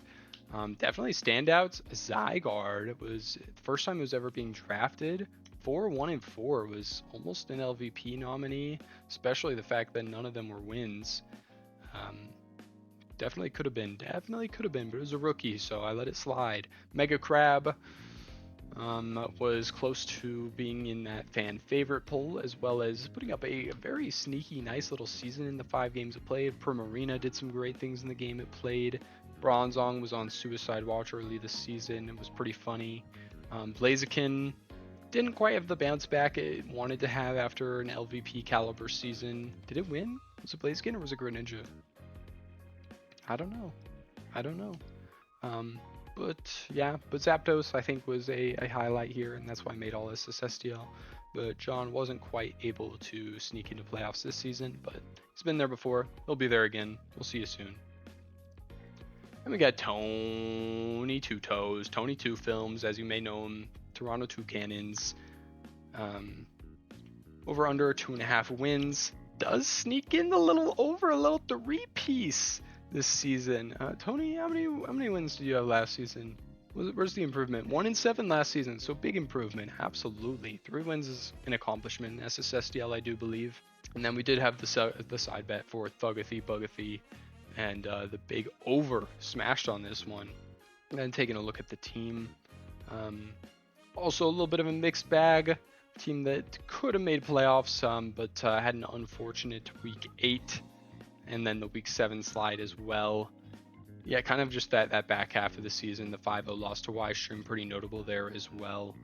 Definitely standouts. Zygarde was the first time it was ever being drafted. 4-1-4 was almost an LVP nominee, especially the fact that none of them were wins. Definitely could have been, but it was a rookie, so I let it slide. Mega Crab was close to being in that fan favorite poll, as well as putting up a very sneaky, nice little season in the 5 games it played. Primarina did some great things in the game it played. Bronzong was on Suicide Watch early this season. It was pretty funny. Blaziken didn't quite have the bounce back it wanted to have after an LVP caliber season. Did it win? Was it Blaziken or was it Greninja? I don't know. But Zapdos I think was a highlight here, and that's why I made all this SSDL. But John wasn't quite able to sneak into playoffs this season, but he's been there before. He'll be there again. We'll see you soon. And we got Tony Two Toes, Tony Two Films, as you may know him, Toronto Two Cannons. Over under 2.5 wins. Does sneak in a little 3 piece this season. Tony, how many wins did you have last season? Where's the improvement? 1-7 last season, so big improvement. Absolutely. 3 wins is an accomplishment in SSSDL, I do believe. And then we did have the side bet for Thugathy, Bugathy, and the big over smashed on this one. And then taking a look at the team. Also a little bit of a mixed bag. Team that could have made playoffs, but had an unfortunate week 8 and then the week 7 slide as well. Yeah, kind of just that back half of the season. The 5-0 loss to Y-Stream, pretty notable there as well.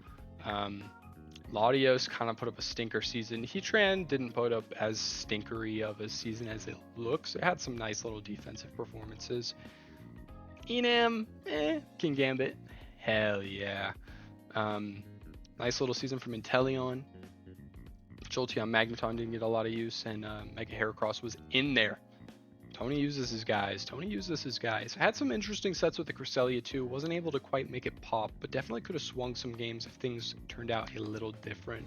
Latios kind of put up a stinker season. Heatran didn't put up as stinkery of a season as it looks. It had some nice little defensive performances. Enam, King Gambit, hell yeah. Nice little season from Inteleon. Jolteon Magneton didn't get a lot of use, and Mega Heracross was in there. Tony uses his guys. Had some interesting sets with the Cresselia too. Wasn't able to quite make it pop, but definitely could have swung some games if things turned out a little different.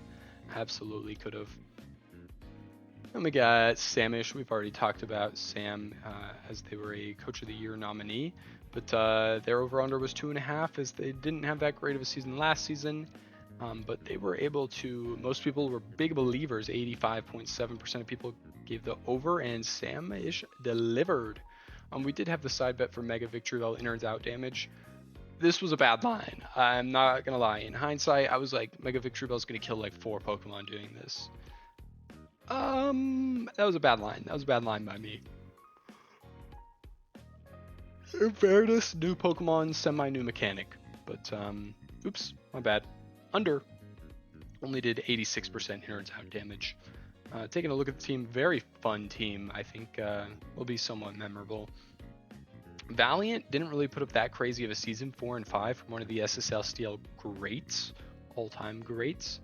Absolutely could have. Then we got Samish. We've already talked about Sam as they were a Coach of the Year nominee, but their over-under was 2.5 as they didn't have that great of a season last season. But they were able to, most people were big believers, 85.7% of people gave the over, and Sam-ish delivered. We did have the side bet for Mega Victory Bell innards out damage. This was a bad line. I'm not going to lie. In hindsight, I was like, Mega Victory Bell is going to kill like 4 Pokemon doing this. That was a bad line. That was a bad line by me. In fairness, new Pokemon, semi-new mechanic. But, oops, my bad. Under only did 86% innards out damage. Taking a look at the team, very fun team. I think will be somewhat memorable. Valiant didn't really put up that crazy of a season, 4 and 5 from one of the SSL Steel greats, all-time greats.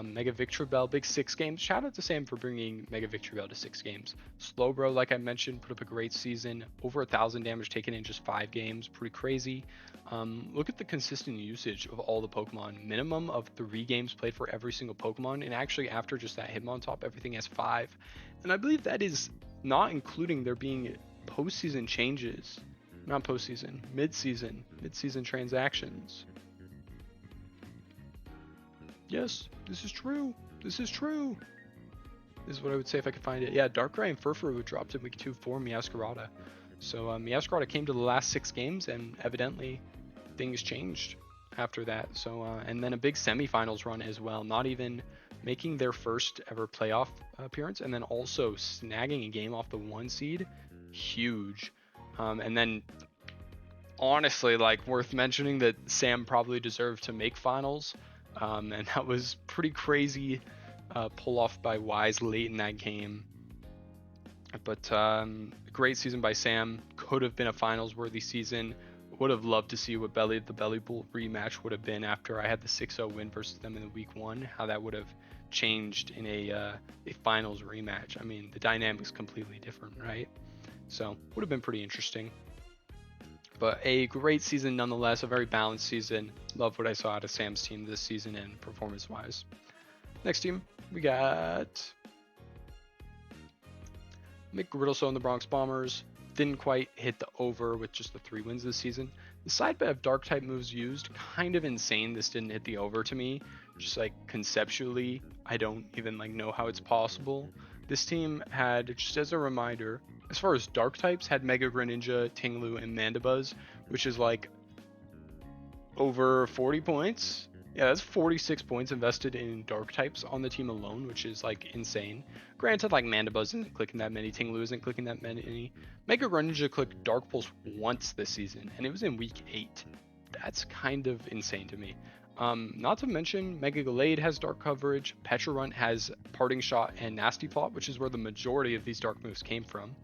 Mega Victory Bell, big 6 games. Shout out to Sam for bringing Mega Victory Bell to 6 games. Slowbro, like I mentioned, put up a great season. Over 1,000 damage taken in just 5 games. Pretty crazy. Look at the consistent usage of all the Pokemon. Minimum of 3 games played for every single Pokemon. And actually, after just that Hitmontop, everything has 5. And I believe that is not including there being postseason changes. Not postseason, mid-season transactions. Yes, this is true. This is what I would say if I could find it. Yeah, Darkrai and Furfuru dropped in week 2 for Meowscarada. So Meowscarada came to the last 6 games, and evidently things changed after that. So and then a big semifinals run as well. Not even making their first ever playoff appearance, and then also snagging a game off the 1 seed. Huge. And then honestly, like, worth mentioning that Sam probably deserved to make finals. And that was pretty crazy pull off by Wise late in that game. But great season by Sam. Could have been a finals worthy season. Would have loved to see what the Belly Bowl rematch would have been after I had the 6-0 win versus them in the week 1. How that would have changed in a finals rematch. I mean, the dynamic's completely different, right? So would have been pretty interesting. But a great season nonetheless, a very balanced season. Love what I saw out of Sam's team this season and performance-wise. Next team, we got McGriddleso and the Bronx Bombers. Didn't quite hit the over with just the 3 wins this season. The side bet of Dark-type moves used, kind of insane. This didn't hit the over to me. Just like conceptually, I don't even like know how it's possible. This team had, just as a reminder, as far as Dark types, had Mega Greninja, Tinglu, and Mandibuzz, which is like over 40 points. Yeah, that's 46 points invested in Dark types on the team alone, which is like insane. Granted, like Mandibuzz isn't clicking that many, Tinglu isn't clicking that many. Mega Greninja clicked Dark Pulse once this season, and it was in week 8. That's kind of insane to me. Not to mention, Mega Gallade has dark coverage, Petrarunt has Parting Shot and Nasty Plot, which is where the majority of these dark moves came from.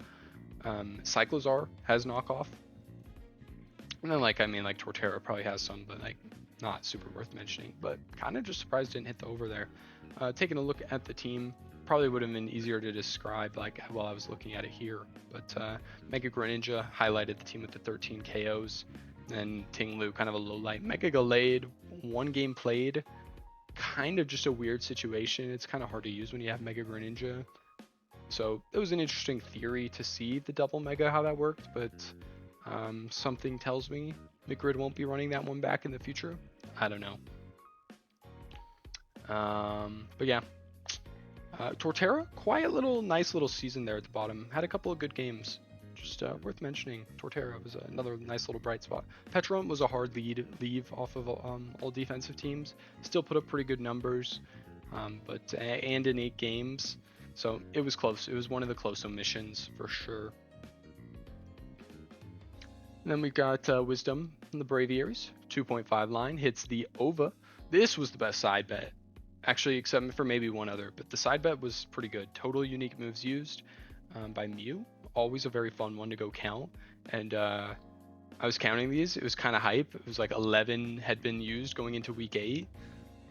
Cyclozar has knockoff. And then, like, I mean, like, Torterra probably has some, but, like, not super worth mentioning. But kind of just surprised didn't hit the over there. Taking a look at the team, probably would have been easier to describe, like, while I was looking at it here. But Mega Greninja highlighted the team with the 13 KOs. And Tinglu, kind of a low light. Mega Gallade, 1 game played. Kind of just a weird situation. It's kind of hard to use when you have Mega Greninja. So it was an interesting theory to see the double Mega, how that worked. But something tells me McGrid won't be running that one back in the future. I don't know. But yeah. Torterra, quiet little, nice little season there at the bottom. Had a couple of good games. just worth mentioning. Torterra was another nice little bright spot. Petron was a hard leave off of all defensive teams. Still put up pretty good numbers, but and in 8 games, so it was close. It was one of the close omissions for sure. And then we've got Wisdom in the Braviaries. 2.5 line hits the OVA. This was the best side bet, actually, except for maybe one other, but the side bet was pretty good. Total unique moves used by Mew. Always a very fun one to go count. And I was counting these. It was kind of hype. It was like 11 had been used going into week 8.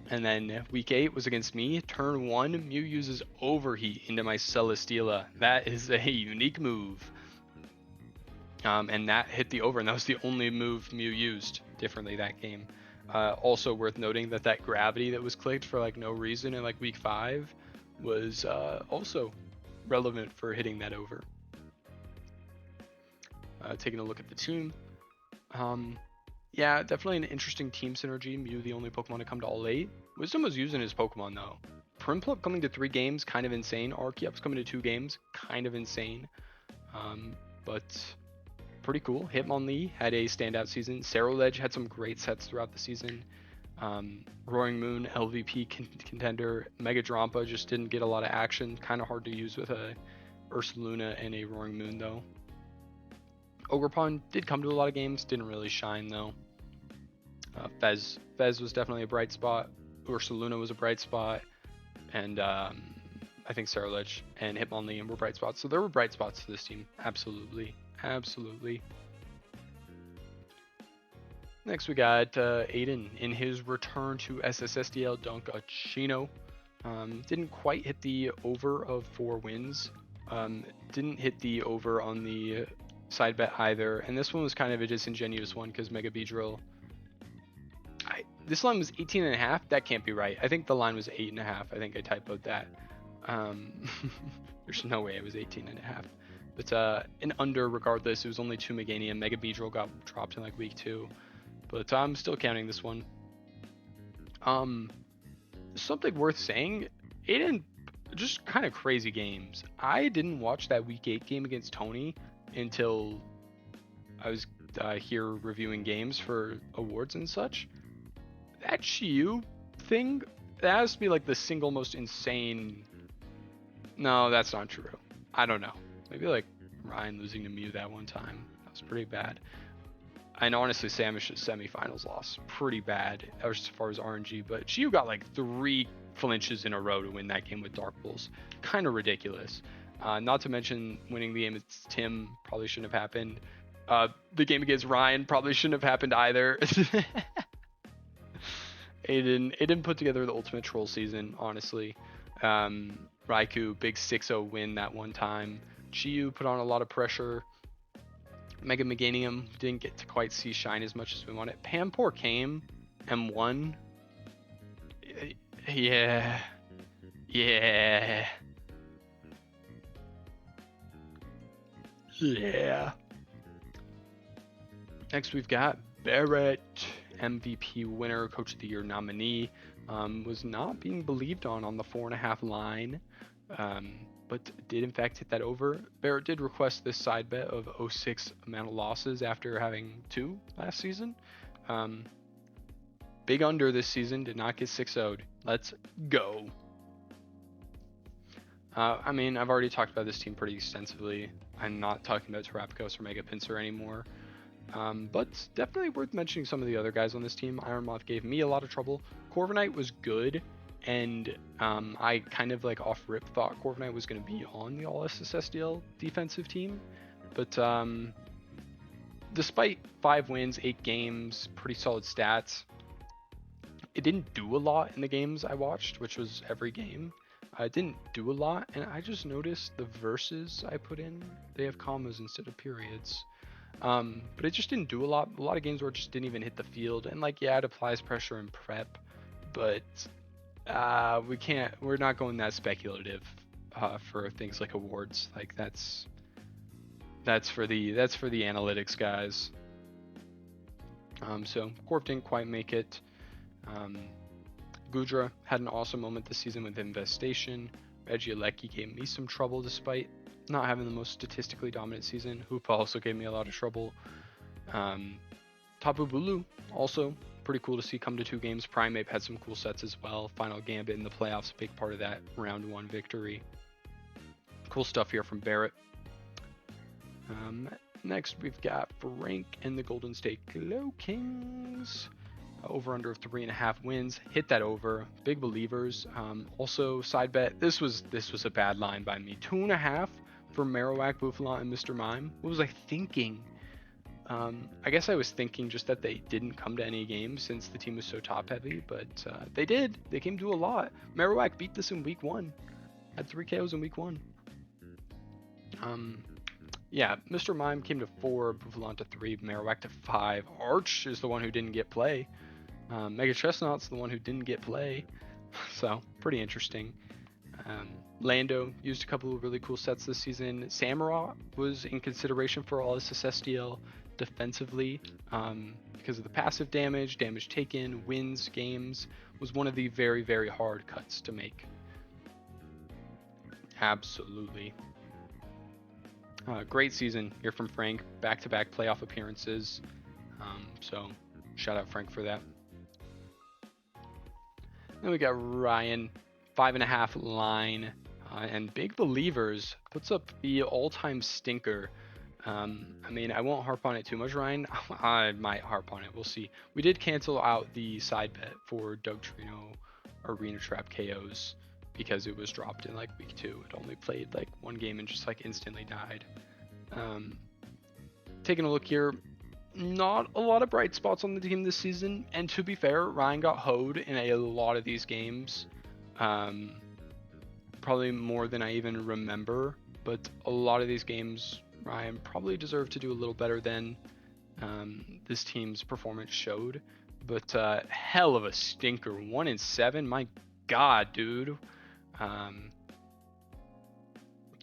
And then week 8 was against me. Turn 1, Mew uses Overheat into my Celesteela. That is a unique move. And that hit the over, and that was the only move Mew used differently that game. Also worth noting that gravity that was clicked for like no reason in like week 5 was also relevant for hitting that over. Taking a look at the team. Yeah, definitely an interesting team synergy. Mew, the only Pokemon to come to all 8. Wisdom was using his Pokemon though. Prinplup coming to 3 games, kind of insane. Archeop's coming to 2 games, kind of insane. But pretty cool. Hitmonlee had a standout season. Ceruledge had some great sets throughout the season. Roaring Moon, LVP contender. Mega Drampa just didn't get a lot of action. Kind of hard to use with a Ursaluna and a Roaring Moon though. Ogerpon did come to a lot of games, didn't really shine though. Fez was definitely a bright spot. Ursaluna was a bright spot. And I think Ceruledge and Hitmonlee were bright spots. So there were bright spots to this team. Absolutely. Next we got Aiden in his return to SSSDL Dunkachino. Didn't quite hit the over of 4 wins. Didn't hit the over on the side bet either, and this one was kind of a disingenuous one because Mega Beedrill. This line was 18.5. That can't be right. I think the line was 8.5. I think I typoed that. There's no way it was 18.5. But an under regardless. It was only 2 Meganium. Mega Beedrill got dropped in like week 2, but I'm still counting this one. Something worth saying. Aiden just kind of crazy games. I didn't watch that week 8 game against Tony until I was here reviewing games for awards and such. That Shiyu thing, that has to be like the single most insane. No, that's not true. I don't know. Maybe like Ryan losing to Mew that one time. That was pretty bad. And honestly, Samish's semifinals loss, pretty bad as far as RNG. But Shiyu got like 3 flinches in a row to win that game with Dark Pulse. Kind of ridiculous. Not to mention winning the game against Tim probably shouldn't have happened. The game against Ryan probably shouldn't have happened either. Aiden put together the ultimate troll season, honestly. Raikou, big 6-0 win that one time. Shiyu put on a lot of pressure. Mega Meganium didn't get to quite see shine as much as we wanted. Pampor came and won. Yeah. Next we've got Barrett, MVP winner, Coach of the Year nominee. Was not being believed on the 4.5 line, but did in fact hit that over. Barrett did request this side bet of 0.6 amount of losses after having 2 last season. Big under this season, did not get 6-0'd. Let's go. I mean, I've already talked about this team pretty extensively. I'm not talking about Terapagos or Mega Pinsir anymore. But definitely worth mentioning some of the other guys on this team. Ironmoth gave me a lot of trouble. Corviknight was good, and I kind of like off rip thought Corviknight was going to be on the all SSSDL defensive team. But despite 5 wins, 8 games, pretty solid stats, it didn't do a lot in the games I watched, which was every game. It didn't do a lot, and I just noticed the verses I put in, they have commas instead of periods. But it just didn't do a lot. A lot of games where it just didn't even hit the field, and like, yeah, it applies pressure and prep, but we're not going that speculative for things like awards. Like that's for the analytics guys. So Corp didn't quite make it. Gudra had an awesome moment this season with Infestation. Regieleki gave me some trouble despite not having the most statistically dominant season. Hoopa also gave me a lot of trouble. Tapu Bulu also pretty cool to see come to 2 games. Primeape had some cool sets as well. Final Gambit in the playoffs, big part of that round 1 victory. Cool stuff here from Barrett. Next, we've got Frank and the Golden State Glow Kings. Over under of 3.5 wins. Hit that over. Big believers. Also, side bet. This was a bad line by me. 2.5 for Marowak, Buffalon, and Mr. Mime. What was I thinking? I guess I was thinking just that they didn't come to any games since the team was so top heavy, but they did. They came to a lot. Marowak beat this in week 1. Had 3 KOs in week 1. Yeah, Mr. Mime came to 4, Buffalon to 3, Marowak to 5. Arch is the one who didn't get play. Mega Chestnut's the one who didn't get play. So, pretty interesting. Lando used a couple of really cool sets this season. Samurott was in consideration for all his SSDL defensively because of the passive damage taken, wins games. Was one of the very, very hard cuts to make. Absolutely. Great season here from Frank. Back-to-back playoff appearances. So shout out Frank for that. Then we got Ryan, 5.5 line. And Big Believers puts up the all-time stinker. I mean, I won't harp on it too much, Ryan. I might harp on it. We'll see. We did cancel out the side bet for Doug Trino Arena Trap KOs because it was dropped in like week 2. It only played like 1 game and just like instantly died. Taking a look here, not a lot of bright spots on the team this season. And to be fair, Ryan got hoed in a lot of these games. Probably more than I even remember, but a lot of these games Ryan probably deserved to do a little better than this team's performance showed. But hell of a stinker, 1-7. My God, dude.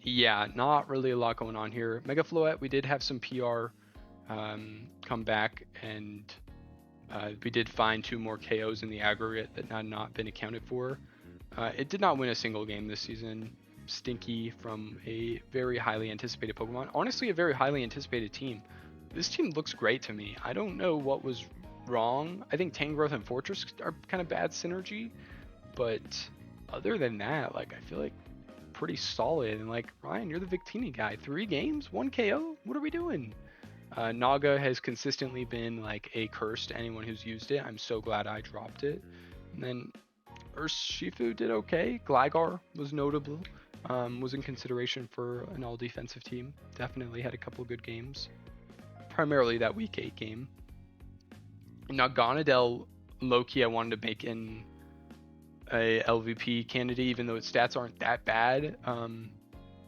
Yeah, not really a lot going on here. Mega Floette, we did have some PR come back, and we did find 2 more KOs in the aggregate that had not been accounted for. It did not win a single game this season. Stinky from a very highly anticipated Pokemon. Honestly, a very highly anticipated team. This team looks great to me. I don't know what was wrong. I think Tangrowth and Fortress are kind of bad synergy, but other than that, like, I feel like pretty solid. And like, Ryan, you're the Victini guy. 3 games, 1 KO. What are we doing? Naga has consistently been like a curse to anyone who's used it. I'm so glad I dropped it. And then Urshifu did okay. Gligar was notable. Was in consideration for an all-defensive team. Definitely had a couple good games. Primarily that week 8 game. Naganadel, low-key, I wanted to make in a LVP candidate, even though its stats aren't that bad.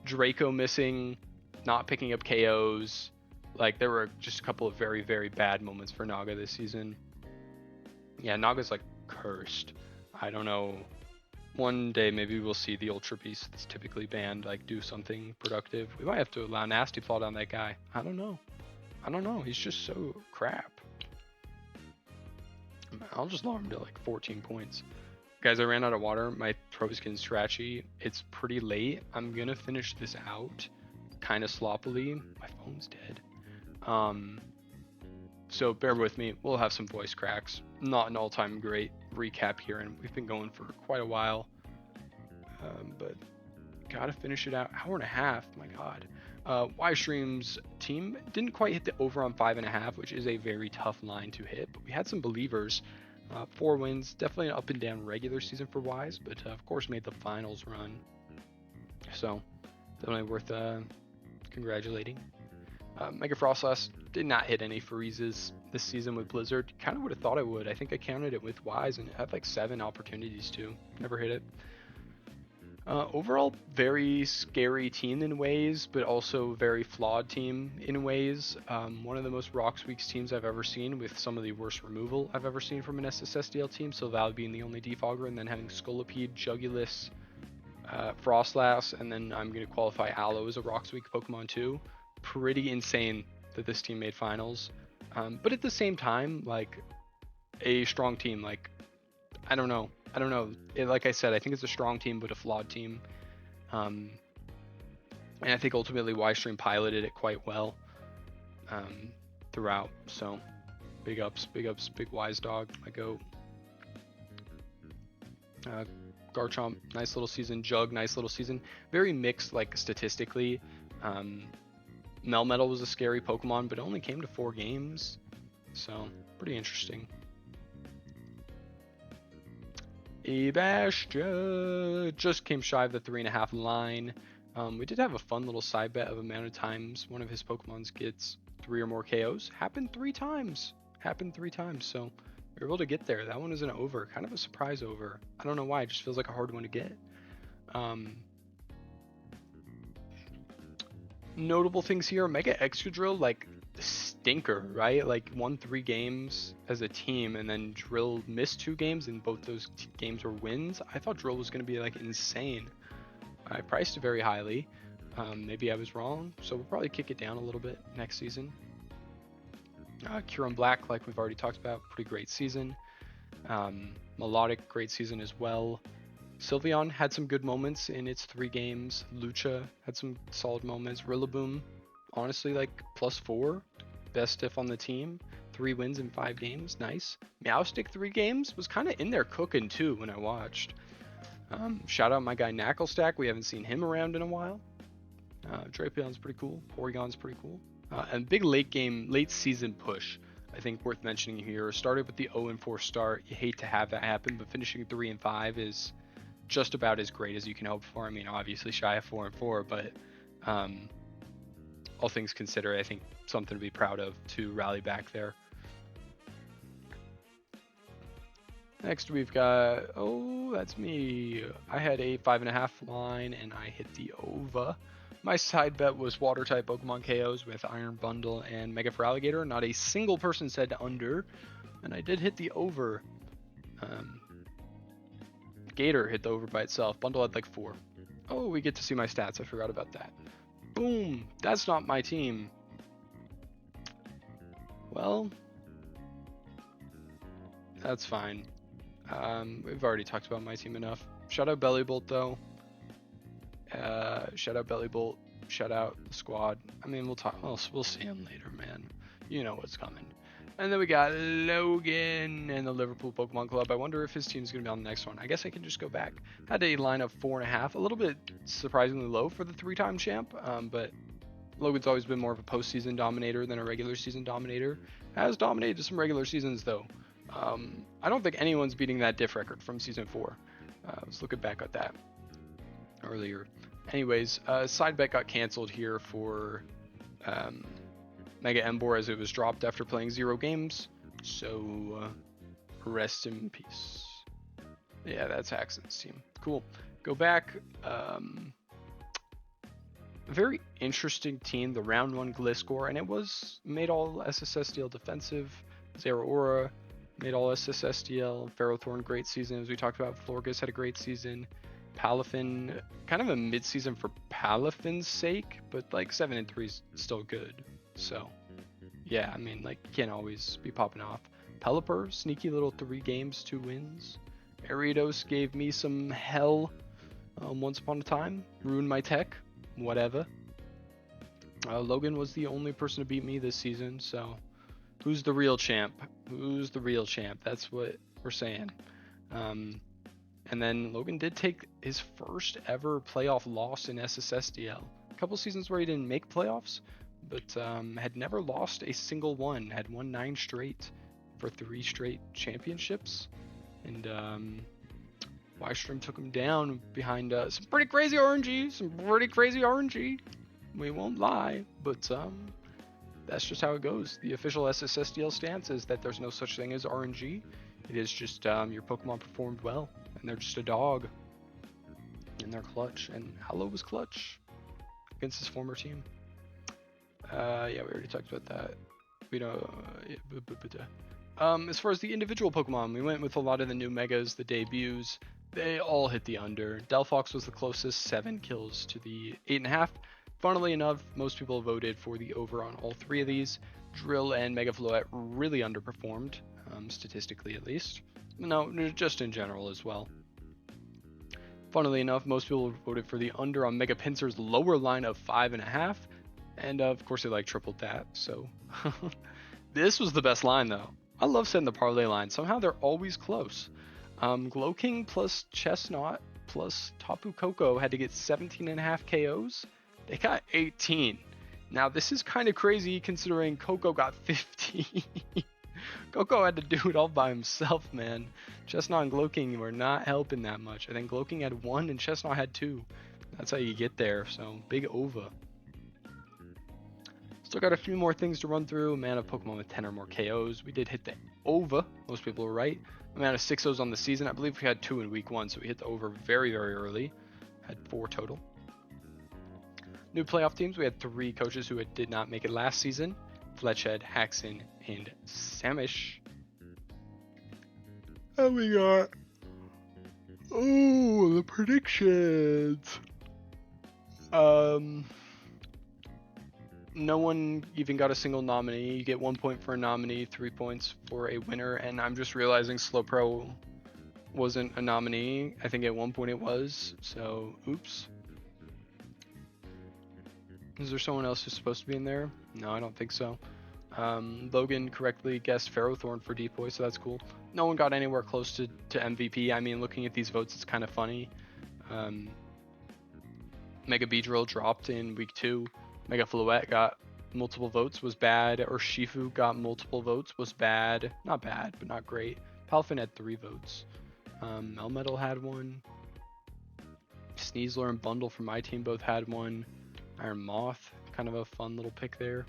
Draco missing, not picking up KOs. Like, there were just a couple of very, very bad moments for Naga this season. Yeah, Naga's like cursed. I don't know. One day maybe we'll see the Ultra Beast that's typically banned like do something productive. We might have to allow Nasty Fall down that guy. I don't know. He's just so crap. I'll just lower him to like 14 points. Guys, I ran out of water. My throat is getting scratchy. It's pretty late. I'm gonna finish this out kind of sloppily. My phone's dead. So bear with me. We'll have some voice cracks. Not an all-time great recap here, and we've been going for quite a while. But gotta finish it out. Hour and a half. My God. Y-Stream's team didn't quite hit the over on 5.5, which is a very tough line to hit. But we had some believers. 4 wins. Definitely an up and down regular season for Wise, but of course made the finals run. So definitely worth congratulating. Mega Frostlass did not hit any freezes this season with Blizzard. Kind of would have thought I would. I think I counted it with Wise and had like 7 opportunities to. Never hit it. Overall, very scary team in ways, but also very flawed team in ways. One of the most Rocks Weeks teams I've ever seen, with some of the worst removal I've ever seen from an SSSDL team. Silval being the only defogger, and then having Scolipede, Jugulis, Frostlass, and then I'm going to qualify Aloe as a Rocks Week Pokemon too. Pretty insane that this team made finals. But at the same time, like, a strong team. Like, I don't know. Like I said, I think it's a strong team, but a flawed team. And I think ultimately Ystream piloted it quite well throughout. So big ups, big wise dog. I go. Garchomp, nice little season. Jug, nice little season. Very mixed, like statistically. Melmetal was a scary Pokemon, but it only came to 4 games. So pretty interesting. Ebastia just came shy of the 3.5 line. We did have a fun little side bet of amount of times one of his Pokemons gets 3 or more KOs. Happened 3 times. So we were able to get there. That one was an over, kind of a surprise over. I don't know why, it just feels like a hard one to get. Notable things here, Mega Excadrill, like stinker, right? Like won 3 games as a team, and then Drill missed 2 games, and both those games were wins. I thought Drill was going to be like insane. I priced it very highly. Maybe I was wrong, so we'll probably kick it down a little bit next season. Curon Black, like we've already talked about, pretty great season. Melodic, great season as well. Sylveon had some good moments in its 3 games. Lucha had some solid moments. Rillaboom, honestly, like +4. Best stiff on the team. 3 wins in 5 games. Nice. Meowstic 3 games was kind of in there cooking too when I watched. Shout out my guy Knacklestack. We haven't seen him around in a while. Drapions pretty cool. Porygon's pretty cool. And big late season push. I think worth mentioning here. Started with the 0-4 start. You hate to have that happen, but finishing 3-5 is just about as great as you can hope for. I mean, obviously shy of 4-4, but all things considered, I think something to be proud of to rally back there. Next we've got, oh, that's me. I had a 5.5 line and I hit the over. My side bet was water type Pokemon KOs with Iron Bundle and Mega Feraligatr. Not a single person said under, and I did hit the over. Gator hit the over by itself. Bundle had like 4. Oh, we get to see my stats. I forgot about that. Boom. That's not my team. Well, that's fine. We've already talked about my team enough. Shout out Bellybolt though. Shout out Bellybolt. Shout out the squad. I mean, we'll talk. We'll see him later, man. You know what's coming. And then we got Logan and the Liverpool Pokemon Club. I wonder if his team's going to be on the next one. I guess I can just go back. Had a line of 4.5. A little bit surprisingly low for the 3-time champ. But Logan's always been more of a postseason dominator than a regular season dominator. Has dominated some regular seasons, though. I don't think anyone's beating that diff record from season 4. I was looking back at that earlier. Anyways, side bet got canceled here for Mega Emboar as it was dropped after playing 0 games. So, rest in peace. Yeah, that's Haxon's team. Cool. Go back. A very interesting team, the round 1 Gliscor, and it was made all SSSDL defensive. Zeraora made all SSSDL. Ferrothorn, great season. As we talked about, Florges had a great season. Palafin, kind of a mid-season for Palafin's sake, but like 7-3 is still good. So, yeah, I mean, like, you can't always be popping off. Pelipper, sneaky little 3 games, 2 wins. Ariados gave me some hell once upon a time. Ruined my tech. Whatever. Logan was the only person to beat me this season, so who's the real champ? Who's the real champ? That's what we're saying. And then Logan did take his first ever playoff loss in SSSDL. A couple seasons where he didn't make playoffs, but had never lost a single one. Had won 9 straight for 3 straight championships. And Ystream took him down behind some pretty crazy RNG. We won't lie, but that's just how it goes. The official SSSDL stance is that there's no such thing as RNG. It is just your Pokemon performed well, and they're just a dog. And they're clutch, and Hallow was clutch against his former team. Yeah, we already talked about that. We don't. As far as the individual Pokemon, we went with a lot of the new Megas, the debuts. They all hit the under. Delphox was the closest, 7 kills to the 8.5. Funnily enough, most people voted for the over on all 3 of these. Drill and Mega Floette really underperformed, statistically at least. No, just in general as well. Funnily enough, most people voted for the under on Mega Pinsir's lower line of 5.5, and of course they like tripled that. So this was the best line though. I love setting the parlay line. Somehow they're always close. Glow King plus Chestnut plus Tapu Koko had to get 17.5 KOs. They got 18. Now this is kind of crazy considering Koko got 15. Koko had to do it all by himself, man. Chestnut and Glow King were not helping that much. I think Glow King had 1 and Chestnut had 2. That's how you get there, so big over. Still got a few more things to run through. Man of Pokemon with 10 or more KOs. We did hit the over. Most people were right. Amount of 6-0s on the season. I believe we had 2 in week 1, so we hit the over very, very early. Had 4 total. New playoff teams. We had 3 coaches who did not make it last season. Fletchhead, Haxon, and Samish. And we got... oh, the predictions. No one even got a single nominee. You get 1 point for a nominee, 3 points for a winner, and I'm just realizing Slowpro wasn't a nominee. I think at one point it was, so oops. Is there someone else who's supposed to be in there? No, I don't think so. Logan correctly guessed Ferrothorn for Depoy, so that's cool. No one got anywhere close to MVP. I mean, looking at these votes, it's kind of funny. Mega Beedrill dropped in week 2. Mega Floette got multiple votes, was bad. Or Shifu got multiple votes, was bad. Not bad, but not great. Palafin had 3 votes. Melmetal had 1. Sneasler and Bundle from my team both had 1. Iron Moth, kind of a fun little pick there.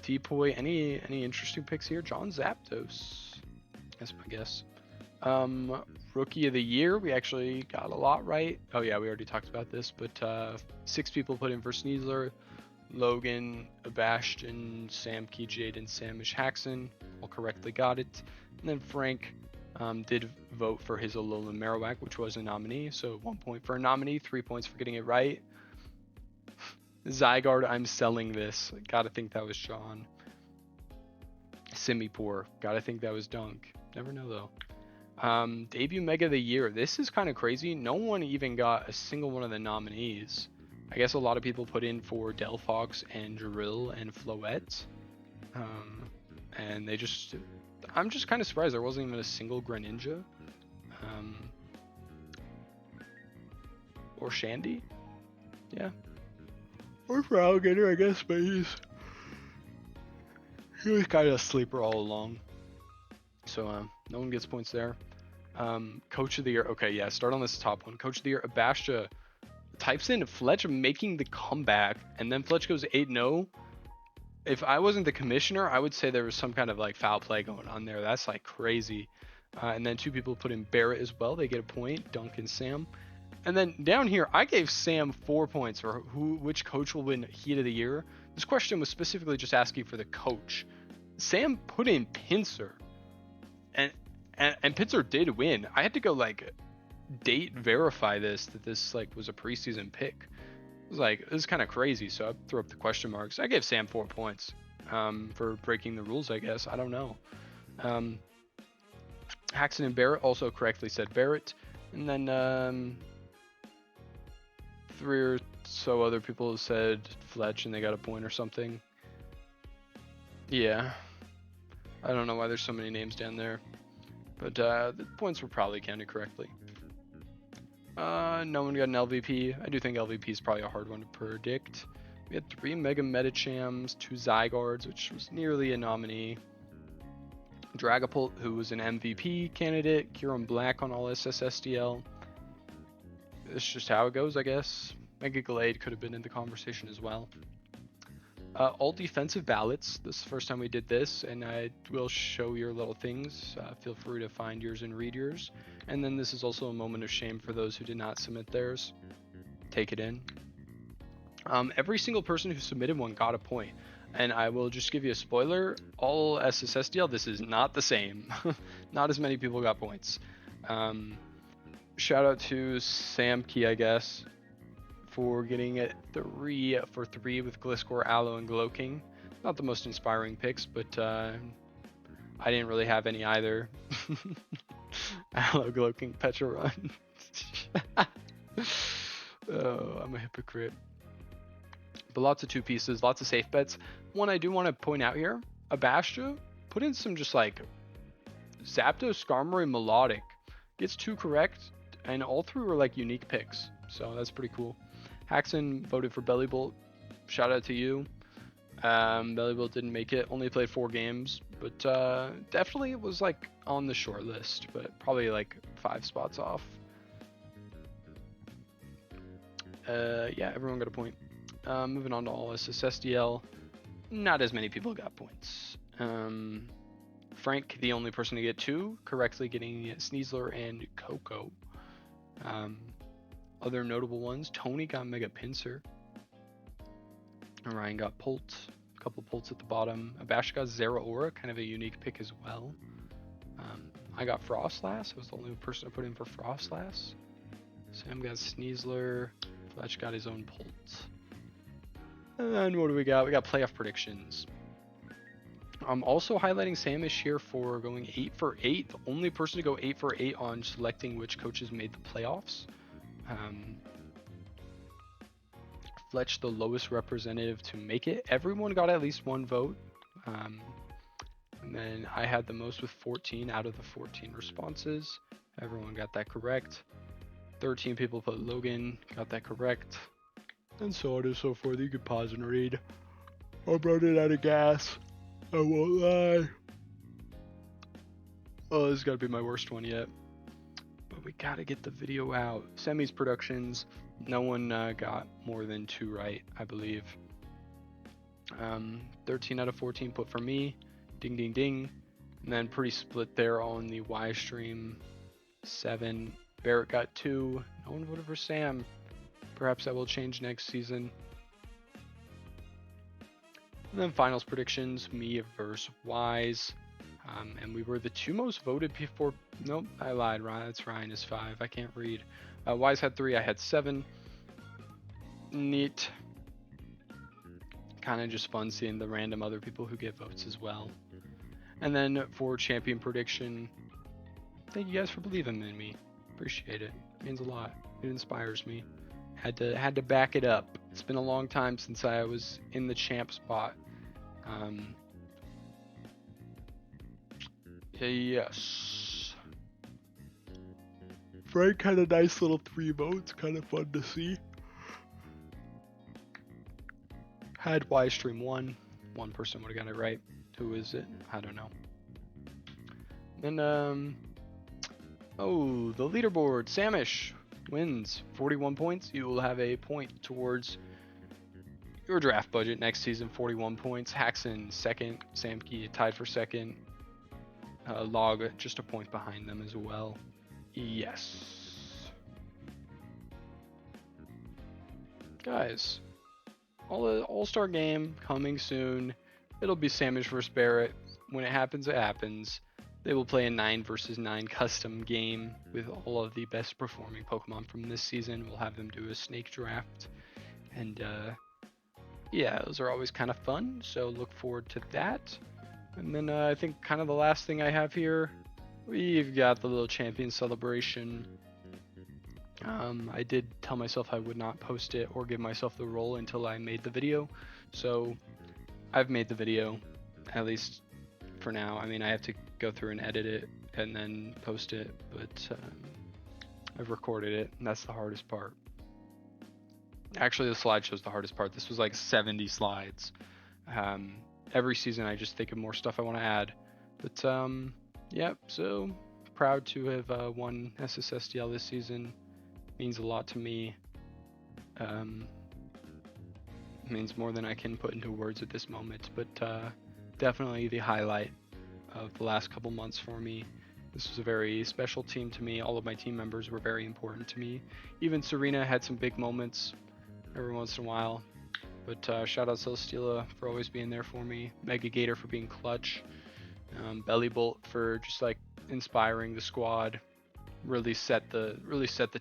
Depoy, any interesting picks here? John Zapdos, that's my guess. Rookie of the Year, we actually got a lot right. Oh yeah, we already talked about this, but 6 people put in for Sneasler. Logan, Bastion, Samke, Jaden, Samish, Haxon all correctly got it. And then Frank did vote for his Alolan Marowak, which was a nominee. So 1 point for a nominee, 3 points for getting it right. Zygarde, I'm selling this. Gotta think that was Sean. Simipour, gotta think that was Dunk. Never know though. Debut Mega of the Year. This is kind of crazy. No one even got a single one of the nominees. I guess a lot of people put in for Delphox and Drill and Floette. And they just... I'm just kind of surprised there wasn't even a single Greninja. Or Shandy. Yeah. Or for Alligator, I guess, but he was kind of a sleeper all along. So no one gets points there. Coach of the Year. Okay, yeah, start on this top one. Coach of the Year, Abastia types in Fletch making the comeback, and then Fletch goes 8-0. If I wasn't the commissioner, I would say there was some kind of like foul play going on there. That's like crazy. And then 2 people put in Barrett as well. They get a point. Dunk and Sam. And then down here, I gave Sam 4 points for which coach will win Heat of the Year. This question was specifically just asking for the coach. Sam put in Pinsir, and Pinsir did win. I had to go like date verify that this like was a preseason pick. It was like, this is kind of crazy, so I threw up the question marks. I gave Sam 4 points for breaking the rules, I guess. I don't know. Haxon and Barrett also correctly said Barrett, and then 3 or so other people said Fletch and they got a point or something. Yeah. I don't know why there's so many names down there. But the points were probably counted correctly. No one got an LVP. I do think LVP is probably a hard one to predict. We had 3 Mega Medichams, 2 Zygardes, which was nearly a nominee. Dragapult, who was an MVP candidate. Kyurem Black on all SSSDL. It's just how it goes, I guess. Mega Glade could have been in the conversation as well. All defensive ballots. This is the first time we did this, and I will show your little things. Feel free to find yours and read yours. And then this is also a moment of shame for those who did not submit theirs. Take it in. Every single person who submitted one got a point. And I will just give you a spoiler. All SSSDL, this is not the same. Not as many people got points. Shout out to Samke, I guess, for getting it 3 for 3 with Gliscor, Aloe, and Glow King. Not the most inspiring picks, but I didn't really have any either. Aloe, Glow King, Petra Run. hypocrite. But lots of 2 pieces, lots of safe bets. One I do want to point out here, Abastia put in some just like Zapdos, Skarmory, Melodic. Gets 2 correct, and all 3 were like unique picks. So that's pretty cool. Haxon voted for Bellybolt. Shout out to you. Bellybolt didn't make it, only played 4 games, but definitely was like on the short list, but probably like 5 spots off. Yeah, everyone got a point. Moving on to all SSSDL, not as many people got points. Frank, the only person to get 2, correctly getting Sneasler and Coco. Other notable ones, Tony got Mega Pinsir. Ryan got Polt, a couple Polts at the bottom. Abash got Zeraora, kind of a unique pick as well. I got Frostlass, I was the only person to put in for Frostlass. Sam got Sneasler, Fletch got his own Polt. And what do we got? We got playoff predictions. I'm also highlighting Samish here for going 8 for 8. The only person to go 8 for 8 on selecting which coaches made the playoffs. Fletch, the lowest representative to make it. Everyone got at least 1 vote. And then I had the most with 14 out of the 14 responses. Everyone got that correct. 13 people put Logan, got that correct. And so on and so forth. You can pause and read. I'm running out of gas. I won't lie. Oh, this has got to be my worst one yet. But we got to get the video out. Semis Productions. No one got more than 2 right, I believe. 13 out of 14 put for me. Ding, ding, ding. And then pretty split there on the Y stream. 7. Barrett got 2. No one voted for Sam. Perhaps that will change next season. And then finals predictions, me versus Wise. And we were the 2 most voted before. Nope, I lied. That's Ryan is 5. I can't read. Wise had 3. I had 7. Neat. Kind of just fun seeing the random other people who get votes as well. And then for champion prediction, thank you guys for believing in me. Appreciate it. It means a lot. It inspires me. Had to back it up. It's been a long time since I was in the champ spot. Yes. Frank had a nice little 3 votes. Kind of fun to see. Had Y stream 1. 1 person would have got it right. Who is it? I don't know. Then oh, the leaderboard. Samish wins 41 points. You will have a point towards your draft budget next season. 41 points. Haxon second. Samke tied for second. Log just a point behind them as well. Yes. Guys, All-Star game coming soon. It'll be Samish versus Barrett. When it happens, it happens. They will play a 9 versus 9 custom game with all of the best performing Pokemon from this season. We'll have them do a snake draft. And yeah, those are always kind of fun. So look forward to that. And then I think kind of the last thing I have here, we've got the little champion celebration. I did tell myself I would not post it or give myself the role until I made the video. So I've made the video, at least for now. I mean, I have to go through and edit it and then post it, but I've recorded it, and that's the hardest part. Actually, the slideshow's the hardest part. This was like 70 slides. Every season I just think of more stuff I want to add. But yeah, so proud to have won SSSDL this season. Means a lot to me. Means more than I can put into words at this moment, but definitely the highlight of the last couple months for me. This was a very special team to me. All of my team members were very important to me. Even Serena had some big moments every once in a while. But shout out Celesteela for always being there for me. Mega Gator for being clutch. Bellybolt for just like inspiring the squad. Really set the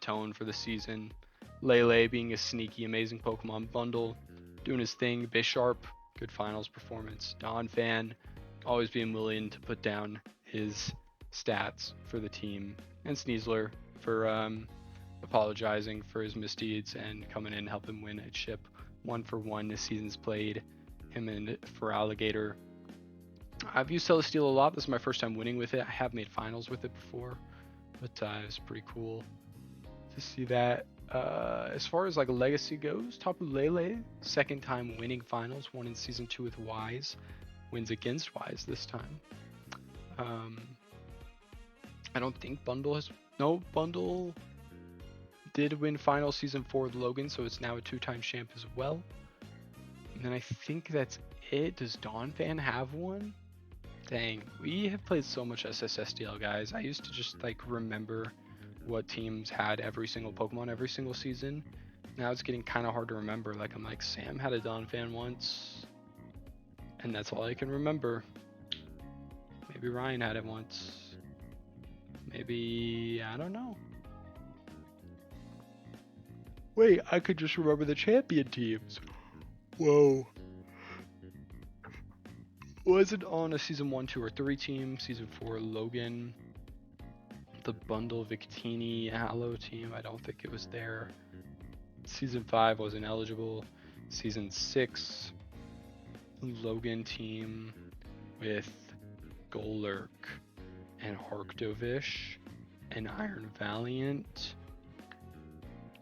tone for the season. Lele being a sneaky, amazing Pokemon bundle, doing his thing. Bisharp, good finals performance. Don Fan, always being willing to put down his stats for the team. And Sneasler for apologizing for his misdeeds and coming in and helping win a chip 1-for-1 this season's played. Him and for Alligator. I've used Celestial a lot. This is my first time winning with it. I have made finals with it before, but it was pretty cool to see that. As far as like legacy goes, Tapu Lele, second time winning finals, won in season 2 with Wise, wins against Wise this time. I don't think Bundle did win final season 4 with Logan, so it's now a 2-time champ as well. And then I think that's it. Does Donphan have one? Dang, we have played so much SSSDL, guys. I used to just like remember what teams had every single Pokemon every single season. Now it's getting kind of hard to remember. Like I'm like, Sam had a Donphan once, and that's all I can remember. Maybe Ryan had it once. Maybe, I don't know. Wait, I could just remember the champion teams. Whoa. Wasn't on a season 1, 2, or 3 team. Season 4, Logan. The Bundle Victini Hallow team, I don't think it was there. Season 5 wasn't eligible. Season 6, Logan team with Golurk and Arctovish and Iron Valiant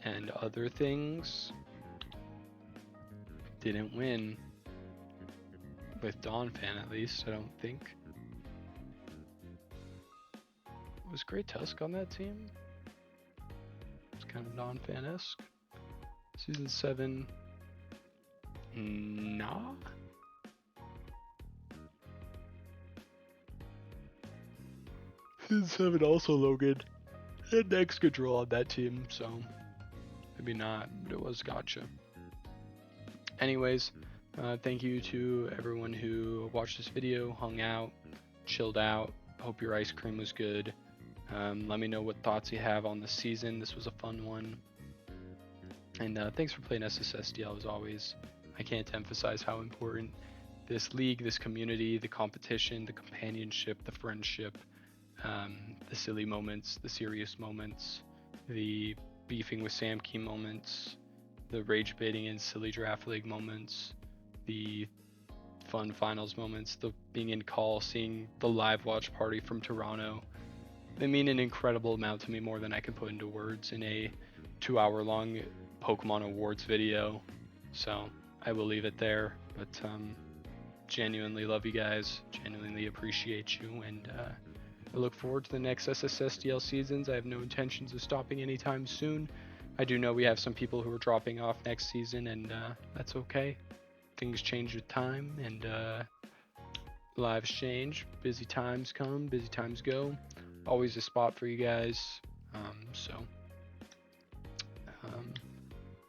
and other things. Didn't win. With Donphan, at least, I don't think. Was Great Tusk on that team? It's kind of Donphan-esque. Season 7. Nah. Season 7 also Logan. And next control on that team, so maybe not, but it was Gotcha. Anyways, thank you to everyone who watched this video, hung out, chilled out. Hope your ice cream was good. Let me know what thoughts you have on the season. This was a fun one. And thanks for playing SSSDL as always. I can't emphasize how important this league, this community, the competition, the companionship, the friendship, the silly moments, the serious moments, the beefing with Sam Key moments, the rage baiting in silly draft league moments, the fun finals moments, the being in call, seeing the live watch party from Toronto. They mean an incredible amount to me, more than I can put into words in a 2-hour long Pokemon Awards video. So I will leave it there, but genuinely love you guys, genuinely appreciate you, and I look forward to the next SSSDL seasons. I have no intentions of stopping anytime soon. I do know we have some people who are dropping off next season, and that's okay. Things change with time, and lives change. Busy times come, busy times go. Always a spot for you guys.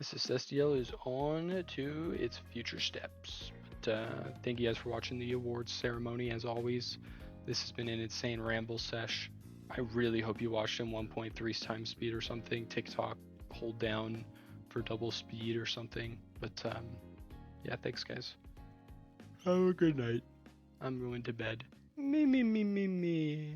SSSDL is on to its future steps. But thank you guys for watching the awards ceremony. As always, this has been an insane ramble sesh. I really hope you watched in 1.3 times speed or something. TikTok, hold down for double speed or something. But yeah, thanks guys. Have a good night. I'm going to bed. Me.